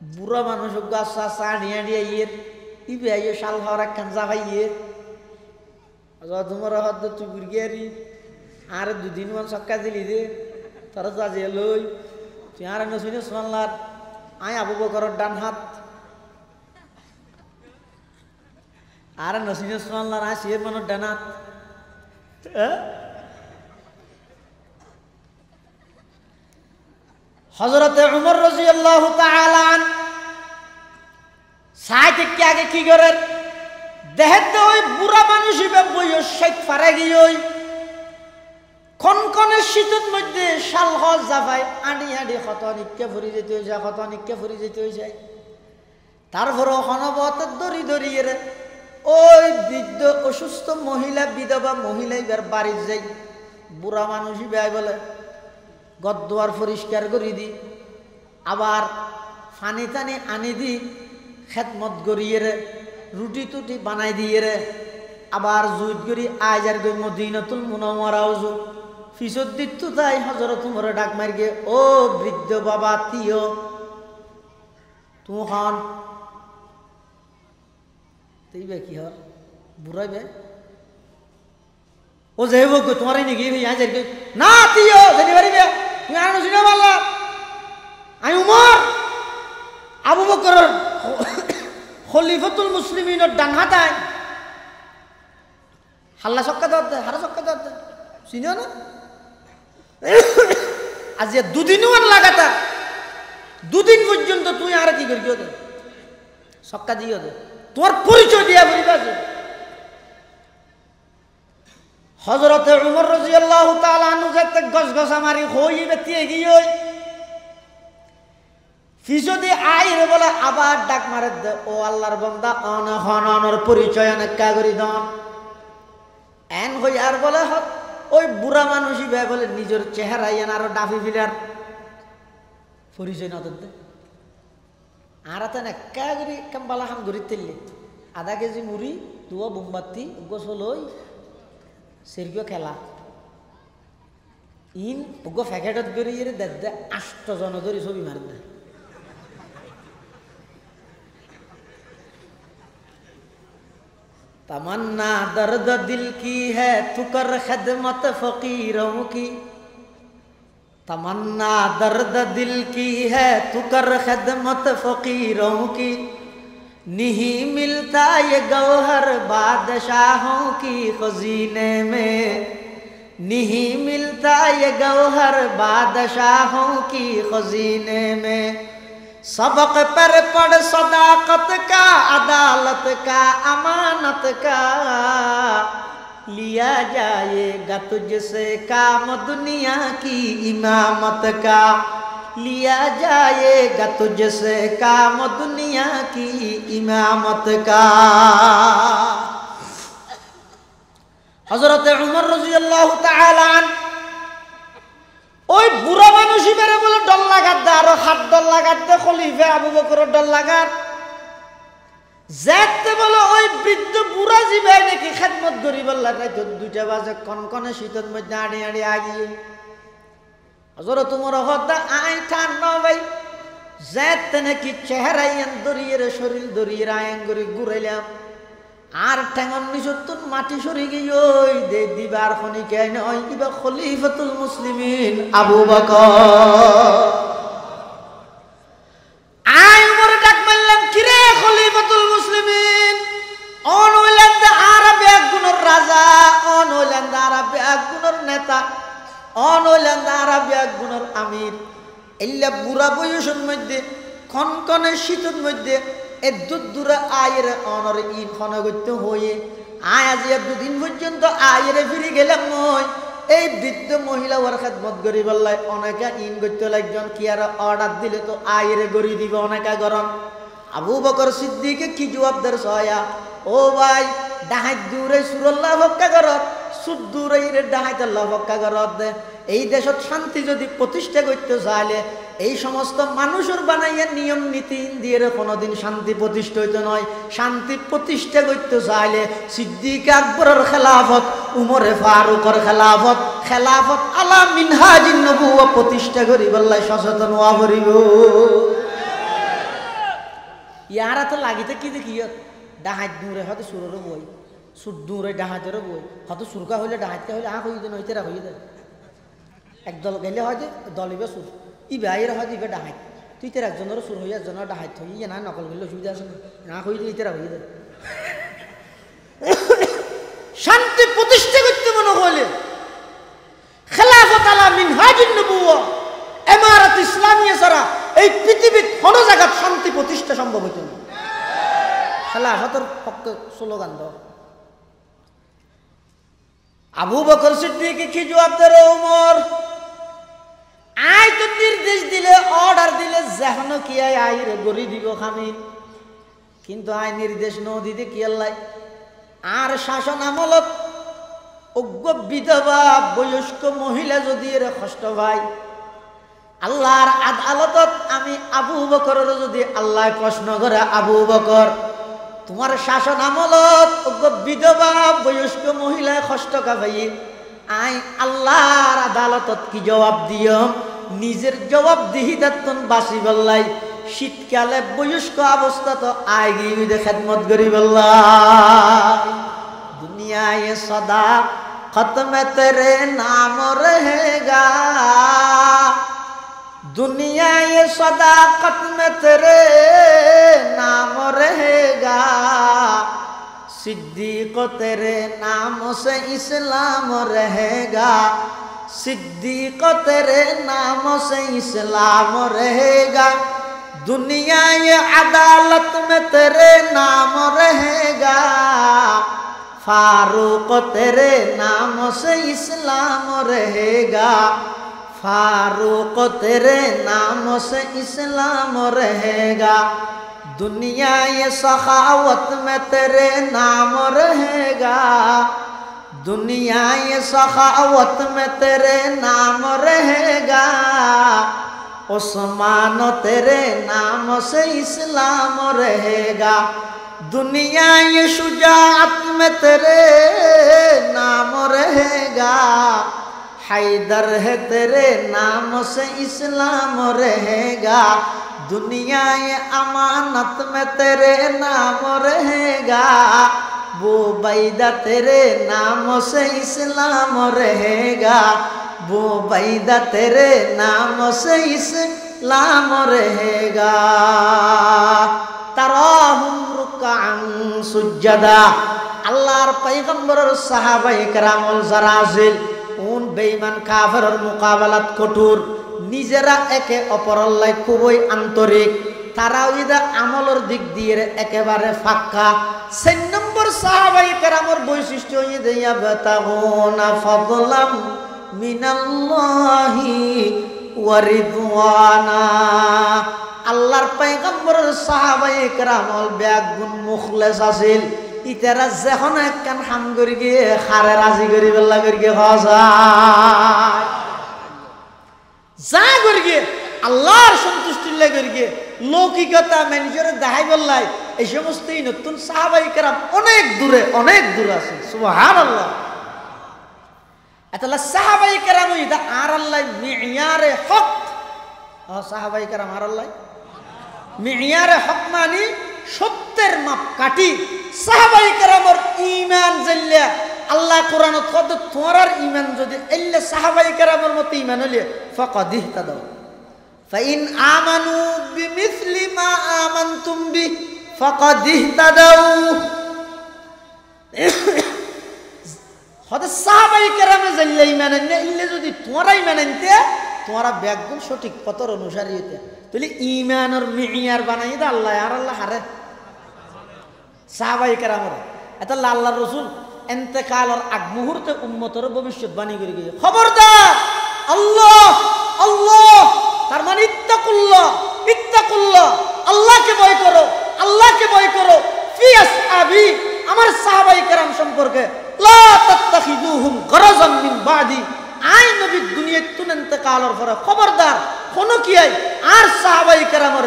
বুড়া মানুষ গাছা চাড়িয়ে দিয়ে ইয়ের ইবে আইয়ে শাল হওয়ার একখান জাগাইয়ে তোমার হদ তুই গুড়গিয়ারি আর 2 দিন মান সক্কা দিলি দে তারা যাজে লই তুই আর নসুনে সুবহানাল্লাহ আই আবু বকরের ডান হাত আর নসুনে সুবহানাল্লাহ আই সিয়ের মানের ডান হাত হযরতে উমর রাদিয়াল্লাহু তাআলা আন সাইতে কি আগে কি করে দেখতে ওই বুড়া মানুষ ইবে বইও শেখ পারে গিয়ে কনকনে শীতের মধ্যে শাল হজ জাফাই আড়ি আড়ি খতনিককে ফুরি যেতে হয়ে যায় খতনিককে ফুরি যেতে হয়ে যায় তারপরে হনবত দড়ি দড়িয়ে ওই বৃদ্ধ অসুস্থ মহিলা বিধবা মহিলা এবার বাড়ির যাই বুড়া মানুষই ব্যয় বলে গদ্দোয়ার পরিষ্কার করি দি আবার ফানি টানি আনি দি খেদমত গড়িয়ে রুটি টুটি বানাই দিয়ে রে আবার জুইত গড়ি আইজার গই মদিনাতুল মুনাওয়ারাও যো ফিসত দিত তাই হজরত উমরে ডাক মার গে ও বৃদ্ধ বাবা তিও তুহন তেইবে কি হর বুড়াইবে ও যাইব গো তোমারই নাকি আইজার গই না তিও জানি পারিবে তুমি আর শুনে বললা আমি উমর আবু বকর খলিফাতুল মুসলিমিনের ডান হাতায় হাল্লা চক্কা দে হারা চক্কা দে চিনিও না আজ দুদিনও আর লাগাতা দুদিন পর্যন্ত তুই আর কি করি দে চক্কা দিও দে তোমার পরিচয় দিয়া বলিবা হযরত উমর রাদিয়াল্লাহু তাআলা আনহু যেতে গসগসা মারি হইবে তিয়ে গিয়ে ফিসদি আইরে বলে আবার ডাক মারে দে ও আল্লাহর বান্দা অনহনর পরিচয় অনেক কাগরি দন এন হই আর বলে হত ওই বুড়া মানুষই ভাই বলে নিজের চেহারা ইয়ান আরো ডাফি ফিলার পরিচয় নদ দে আর তেন কাগরি কাম্বালা হাম গরি তেললি আধা কেজি মুড়ি দুয়া বোমবাতি গোসল ওই সেরগিও খেলা ইন ওগো ফ্যাকেটত গড়িয়ে দে 8 জন ধরে ছবি মার দে तमन्ना दर्द दिल की है तू कर खिदमत फकीरों की तमन्ना दर्द दिल की है तू कर खिदमत फकीरों की नहीं मिलता ये गौहर बादशाहों की खजीने में नहीं मिलता ये गौहर बादशाहों की खजीने में सबक पर पढ़ सदाकत का अदालत का अमानत का लिया जाएगा तुझसे काम दुनिया की इमामत का लिया जाएगा तुझसे काम दुनिया की इमामत का हजरत उमर रज़ियल्लाहु ताआला अन्हु ওই বুড়া মানুষই বেড়ে বলে ডল লাগাত দে আরো হাত ডল লাগাত দে খলিফা আবু বকর ডল লাগাত যেতে বলে ওই বৃদ্ধ বুড়া জিবাই নাকি খেদমত করি বললা রাত 2টা বাজে কনকনে শীতের মধ্যে আড়ি আড়ি আগিয়ে হযরত উমর হদা আই ঠান ভাই যেতে নাকি চেহারা ইয়ান দরিয়ে শরীর দরিয়ে আয়ন করে ঘুরাইলাম আর ঠেঙ্গন নিচুন মাটি সরি গিয়ে ওই দে দিবার খনিকে নয় কিবা খলিফাতুল মুসলিমিন আবু বকর আই উমর ডাক মারলাম কিরে খলিফাতুল মুসলিমিন অন হইলেন আরব এক গুণের রাজা অন হইলেন আরব এক গুণের নেতা অন হইলেন আরব এক গুণের আমির এল্লা বুড়া বয়সের মধ্যে কনকনে শীতের মধ্যে দূরে আয়ের অনর ইন খনগত্য হয়ে আয় আজ 2 দিন পর্যন্ত আয়ের ফিরে গেলাম নয় এই বৃদ্ধ মহিলা ওর খেদমত করি বললাই অনেকে ইন করতে লাগজন কি আর অর্ডার দিলে তো আয়ের গড়ি দিবে অনেকা গরম আবু বকর সিদ্দিকে কি জবাব দের সয়া ও ভাই ডাহাই দূরে সুরল্লাহ হক্কা করত সুদ দূরে ডাহাইত আল্লাহ হক্কা করত দে এই দেশত শান্তি যদি প্রতিষ্ঠা করতে চাইলে এই সমস্ত মানুষের বানাইয়া নিয়ম নীতি দিয়ে কোনোদিন শান্তি প্রতিষ্ঠা হইতে নয় শান্তি প্রতিষ্ঠা করতে চাইলে সিদ্দিক আকবরের খেলাফত উমরে ফারুকের খেলাফত খেলাফত আলা মিনহাজিন নবুওয়া প্রতিষ্ঠা করি বললাই সচেতন হওয়া পড়িব ইয়ারা তো লাগিতে কি দেখি ডাহাত দূরে হয়তো সুরেরও বই সুর দূরে ডাহাতেরও বই হয়তো সুরকা হইলে ডাহাতকে হইলে আঁক হইতে নইতেরা হইয়ে দেয় একদল গেলে হয়তো দলিবে সুর ইবে আইয়ের হয়তো ইবে ডাহাত তুই তের একজনেরও সুর হইয়া একজনের ডাহাত হই ইয়ে না নকল করলে অসুবিধা আছে না আঁক হইলে ইতেরা হইয়ে দেয় শান্তি প্রতিষ্ঠা করতে মনে হলে খেলাফত আলা মিনহাজিন নবুওয়া ইমারত ইসলামিয়া ছাড়া এই পৃথিবীর কোন জায়গায় শান্তি প্রতিষ্ঠা সম্ভব হইত না খেলাফতের পক্ষে স্লোগান দাও আবু বকর সিদ্দিক কি জবাব দেয় ওমর আই তো নির্দেশ দিলে অর্ডার দিলে যেন কি আইরে গড়ি দিব খামিন কিন্তু আই নির্দেশ নদীতে কি আল্লাহ আর শাসন আমলত অজ্ঞ বিধবা বয়স্ক মহিলা যদি এর কষ্ট ভাই আল্লাহর আদালতত আমি আবু বকরের যদি আল্লাহ প্রশ্ন করে আবু বকর তোমার শাসন আমলত অজ্ঞ বিধবা বয়স্ক মহিলা কষ্ট কাভাই আই আল্লাহর আদালতত কি জবাব দিও নিজের জবাব দিহিদাতন বাসি বললাই শীতকালে বয়স্ক অবস্থা তো আয় গিয়ে খেদমত করি বললাই দুনিয়ায় সদা খতমে তেরে নাম রহেগা दुनिया ये सदाकत में तेरे नाम रहेगा सिद्दीक तेरे नाम से इस्लाम रहेगा सिद्दीक तेरे नाम से इस्लाम रहेगा दुनिया ये अदालत में तेरे नाम रहेगा फारूक तेरे नाम से इस्लाम रहेगा फारूक तेरे नाम से इस्लाम रहेगा दुनिया ये सखावत में तेरे नाम रहेगा दुनिया ये सखावत में तेरे नाम रहेगा उस्मान तेरे नाम से इस्लाम रहेगा दुनिया ये शुजाअत में तेरे नाम रहेगा हैदर है तेरे नाम से इस्लाम रहेगा दुनिया ये अमानत में तेरे नाम रहेगा वो बैदा तेरे नाम से इस्लाम रहेगा वो बैदा तेरे नाम से इस्लाम रहेगा तराहुम रुकअन सुज्जदा अल्लाहर पैगम्बर साहाबाए किराम जराजिल उन बेईमान काफिर मुकाबलात कठोर निजेरा एके अपरल्लाय खुबই आंतरिक তারাউইদা আমলের দিক দিয়ে একেবারে ফাক্কা 6 নম্বর সাহাবায়ে কেরামের বৈশিষ্ট্য হইছে ইয়াবতাগুনা ফাদলাম মিনাল্লাহি ওয়া রিদওয়ানা আল্লাহর পয়গম্বরের সাহাবায়ে কেরামল বেগুন মুখলেস আছিল ইতারা যখন একখান হাম করি গিয়ে খারে রাজি করি বেলা করি গিয়ে খাওয়া যা করি গিয়ে আল্লাহর সন্তুষ্টির লাগে করি গিয়ে লৌকিকতা মানুষের দেখাই বললাই এই সমস্ত নতুন সাহাবায়ে কেরাম অনেক দূরে আছে সুবহানাল্লাহ এতলা সাহাবায়ে কেরাম ইদা আর আল্লাহ মিয়ারে হক সাহাবায়ে কেরাম আর আল্লাহ মিয়ারে হক মানে সত্যের মাপকাঠি সাহাবায়ে কেরামের ঈমান জাল্লা আল্লাহ কোরআনত কত তোমার ঈমান যদি এল্লা সাহাবায়ে কেরামের মত ঈমান হলে ফাকাদ ইহতাদাও ফাইন আমানু বিমিসলি মা আমানতুম বি ফাকাদ ইহতাদাও হদ সাহাবায়ে কেরামে জাল্লা ঈমান না এল্লা যদি তোমার ঈমান আনতে তোমারা ব্যাগুন সঠিক পথর অনুসারী হইতে তাহলে ঈমানের মিয়ার বানাই দা আল্লাহ আর আল্লাহ হারে সাহাবায়ে কেরামের এত আল্লাহর রাসূল ইন্তেকালের আগ মুহূর্তে উম্মতের ভবিষ্যৎবাণী করে গিয়ে খবরদার আল্লাহ আল্লাহ তার মানে ইত্তাকুল্লাহ আল্লাহকে ভয় করো ফি আসহাবি আমার সাহাবায়ে কেরাম সম্পর্কে লা তাত্তাখিদুহুম গরাজান মিন বাদি আই নবী দুনিয়াত তুন ইন্তেকালের পরে খবরদার কোন কি আই আর সাহাবায়ে কেরামের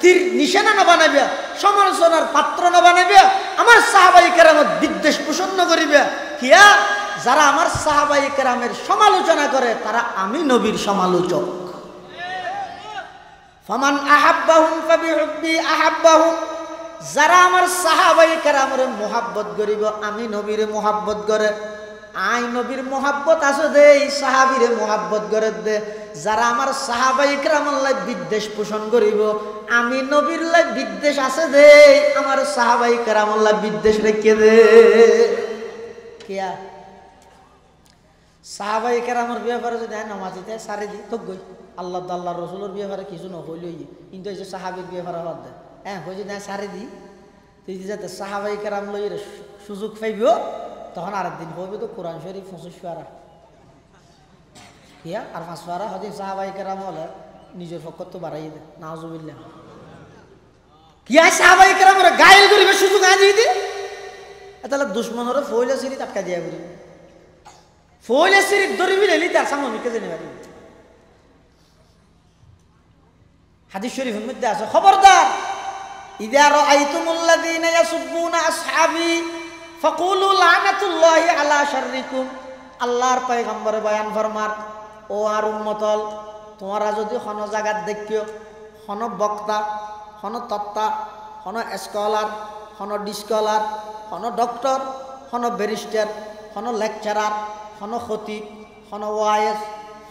তীর নিশানা না বানাবে সমালোচনার পাত্র না বানাবে আমার সাহাবায়ে কেরামের বিদ্বেষ পোষণ করিবে কিয়া যারা আমার সাহাবায়ে কেরামের সমালোচনা করে তারা আমি নবীর সমালোচক ফামান আহাব্বাহুম ফাবিহুব্বি আহাব্বাহুম যারা আমার সাহাবায়ে কেরামের মুহাব্বত করিব আমি নবীর মুহাব্বত করে আই নবীর মুহাব্বত আছে দে সাহাবীরে মুহাব্বত করে দে যারা আমার সাহাবায়ে কেরামের লাই বিদ্বেষ পোষণ করিব আমি নবীর লাই বিদ্বেষ আছে দে আমার সাহাবায়ে কেরামের লাই বিদ্বেষ রেখে দে কিয়া সাহাবায়ে কেরামের ব্যাপারে যদি নামাজিতে সারি দি তো গই আল্লাহ আল্লাহর রাসূলের ব্যাপারে কিছু না হইলই কিন্তু এই যে সাহাবীর ব্যাপারে বাদ দে হইছে না সারি দি তুই যাতে সাহাবায়ে কেরাম লই সুযোগ পাইব তখন আরেকদিন হইবে তো কোরআন শরীফ 25 পারা কিয়া আর 5 পারা হদি সাহাবায়ে কেরাম হলে নিজের পক্ষ তো বাড়াই দে নাউজুবিল্লাহ কি আয় সাহাবাই কেরামরে গায়েল করিবে সুযোগ আনি দি তাহলে দুশ্মনের ফইলা সিঁড়ি আটকা দিয়া করি ফইলা সিঁড়ি ধরিবি লেলি তার সামনে জেনে পারি হাদিস শরীফের মধ্যে আছে খবরদার ইযা রাআইতুমুল্লাযীনা ইয়াসুব্বুনা আসহাবি ফাকুলু লানাতুল্লাহি আলা শাররিকুম আল্লাহর পয়গম্বর বয়ান ফরমার ও আর উম্মতল তোমরা যদি কোন জায়গা দেখিও কোন বক্তা কোন তত্ত্বা কোন স্কলার কোন ডিসকলার কোন ডক্টর কোন ব্যারিস্টার কোন লেকচারার কোন খতিব কোন ওয়াইজ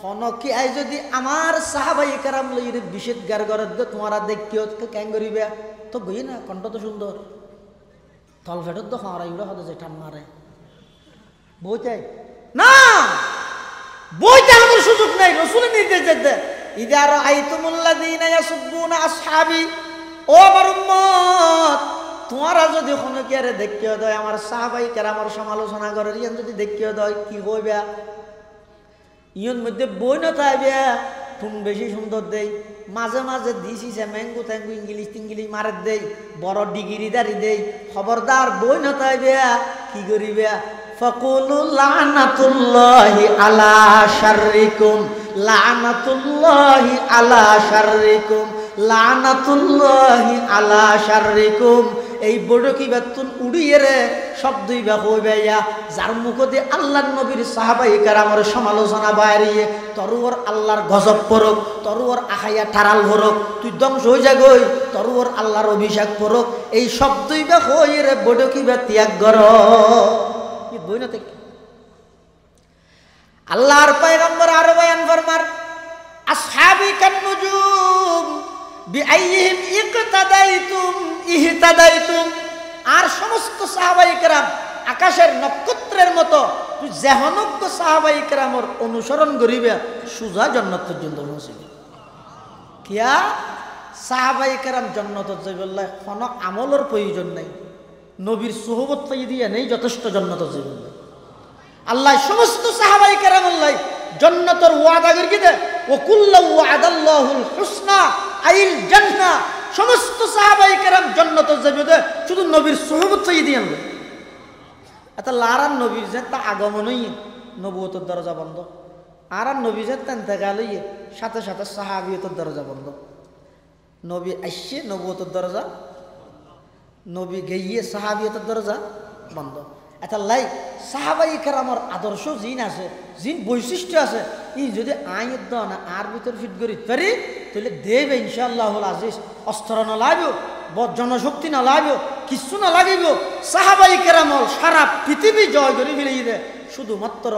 কোন কি আই যদি আমার সাহাবায়ে কেরাম লইরে বিশেষ গারগরদ তোমরা দেখিও কেন করিবে তো গই না কণ্ঠ তো সুন্দর তল ফেটত তো খাওয়া ইউরা হতে যে টান মারে বইতে না বইতে আমার সুযোগ নাই রাসূলের নির্দেশ দিতে ইযা রাআইতুমুল্লাযীনা ইয়াসুব্বুনা আসহাবি ও আমার উম্মত তোমরা যদি কোন কেরে দেখিও দয় আমার সাহাবায়ে কেরামের সমালোচনা করে ইয়ান যদি দেখিও দয় কি হইবে ইয়ন মধ্যে বই না তাইবে টুন বেশি সুন্দর দেই মাঝে মাঝে দিছি সে ম্যাঙ্গো ট্যাঙ্গো ইংলিশ মারে দেই বড় ডিগ্রি দাঁড়ি দেই খবরদার বই না তাইবে কি করিবে ফাকুলু লানাতুল্লাহি আলা শাররিকুম লানাতুল্লাহি আলা শাররিকুম লানাতুল্লাহি আলা শাররিকুম এই বড় কি বেতুন উড়িয়ে রে শব্দই বা হইবেয়া যার মুখ দিয়ে আল্লাহর নবীর সাহাবায়ে কেরামের সমালোচনা বাইরিয়ে তরুর আল্লাহর গজব পড়ুক তরুর আখাইয়া ঠারাল ভরুক তুই ধ্বংস হয়ে যা গই তরুর আল্লাহর অভিষেক পড়ুক এই শব্দই বা হই রে বড় কি বা ত্যাগ কর কি বই না থেকে আল্লাহর পয়গম্বর আর বয়ান ফরমার আসহাবি কান নুজুম বিআইহিম ইকতাদাইতুম ইহতাদাইতুম আর সমস্ত সাহাবায়ে কেরাম আকাশের নক্ষত্রের মতো তুই যেহনজ্ঞ সাহাবায়ে কেরামের অনুসরণ করিবে সুজা জান্নাত পর্যন্ত পৌঁছিবে কিয়া সাহাবায়ে কেরাম জান্নাতত যাইবল্লাহ কোনো আমলের প্রয়োজন নাই নবীর সুহবত পাই দিয়া নেই যথেষ্ট জান্নাতত যাইবল্লাহ আল্লাহ সমস্ত সাহাবায়ে কেরাম আল্লাহ জান্নাতের ওয়াদা করি দে ও কুল্লু ওয়াদাল্লাহুল হুসনা আইল জান্নাহ সমস্ত সাহাবায়ে কেরাম জান্নাতে যাবে দে শুধু নবীর সুহবত চাই দিয়েন এটা লারান নবীর যে তা আগমনই নবুয়তের দরজা বন্ধ আর নবী যে ইন্তেকালই সাথে সাথে সাহাবিয়তের দরজা বন্ধ নবী আইসে নবুয়তের দরজা নবী গিয়ে সাহাবিয়তের দরজা বন্ধ এটা লাই সাহাবায়ে কেরামের আদর্শ জিন আছে জিন বৈশিষ্ট্য আছে ই যদি আইন দ না আর ভিতর ফিট করি পারি তাহলে দেবে ইনশাআল্লাহুল আজিজ অস্ত্র না লাগবে জনশক্তি না লাগবে কিছু না লাগিব সাহাবায়ে কেরামল সারা পৃথিবী জয় করে ফেলিয়ে দেয় শুধুমাত্র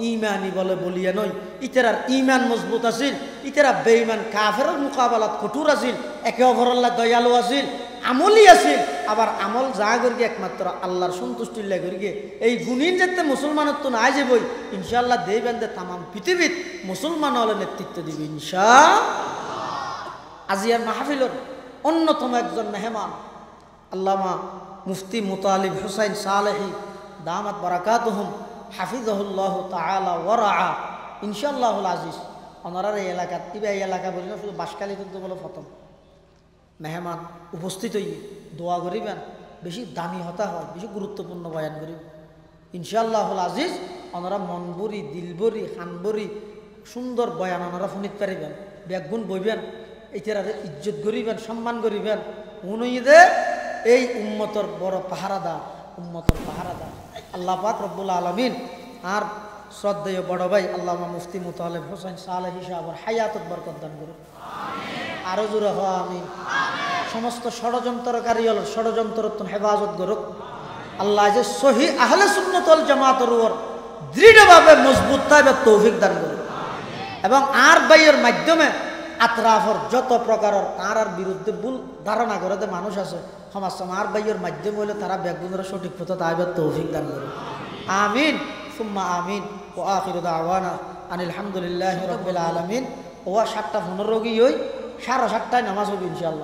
ইমানি বলে বলিয়া নয় ইতারার ইমান মজবুত আছিল ইতারা বেঈমান কাফেরের মোকাবেলাত কঠোর আছিল একে অপরের দয়ালু আছিল আমলি আছিল আবার আমল যা করি একমাত্র আল্লাহর সন্তুষ্টির লাগি এই গুণীন যাতে মুসলমানের তো নাই যাবই ইনশাআল্লাহ দেবেন যে তাম পৃথিবীত মুসলমান হলে নেতৃত্ব দিবে ইনশাআল্লাহ আজিয়ার মাহফিলের অন্যতম একজন মেহমান আল্লামা মুফতি মুতালিব হুসাইন সালেহি দামাত বারাকাতুহুম হাফিজাহুল্লাহ তাআলা ওয়ারাআ ইনশাআল্লাহুল আজিজ ওনার এই এলাকা তিবা এই এলাকা বলি না শুধু বাসকালী কিন্তু বলে প্রথম মেহমান উপস্থিত হইয়ে দোয়া করিবেন বেশি দামি হতা হয় বেশি গুরুত্বপূর্ণ বয়ান করিব ইনশাআল্লাহুল আজিজ ওনারা মন ভরি দিল ভরি খান ভরি সুন্দর বয়ান ওনারা শুনিত পারিবেন ব্যাগুণ বইবেন এইটার ইজ্জত করিবেন সম্মান করিবেন উনইদে এই উম্মতর বড় পাহারাদার উম্মতর পাহারাদার আল্লাহ পাক রব্বুল আলামিন আর শ্রদ্ধেয় বড় ভাই আল্লামা মুফতি মুতালিব হুসাইন সালেহি সাহেবের হায়াতত বরকত দান করুন আরো জোরে হওয়া আমি সমস্ত ষড়যন্ত্রকারী হল ষড়যন্ত্র হেফাজত করুক আল্লাহ যে সহি আহলে সুন্নাত ওয়াল জামাতের উপর দৃঢ়ভাবে মজবুত থাকবে তৌফিক দান করুন এবং আর ভাইয়ের মাধ্যমে আতরাফর যত প্রকারের তার বিরুদ্ধে ভুল ধারণা করে যে মানুষ আছে সমাজ আর ভাইয়ের মাধ্যমে হলে তারা ব্যাগুনের সঠিক পথে তাইবে তৌফিক দান করুন আমিন সুম্মা আমিন ও আখিরু দাওয়ানা আনিল হামদুলিল্লাহি রাব্বিল আলামিন ও 7টা 15 রোগী হই 7:30টায় নামাজ হবে ইনশাআল্লাহ।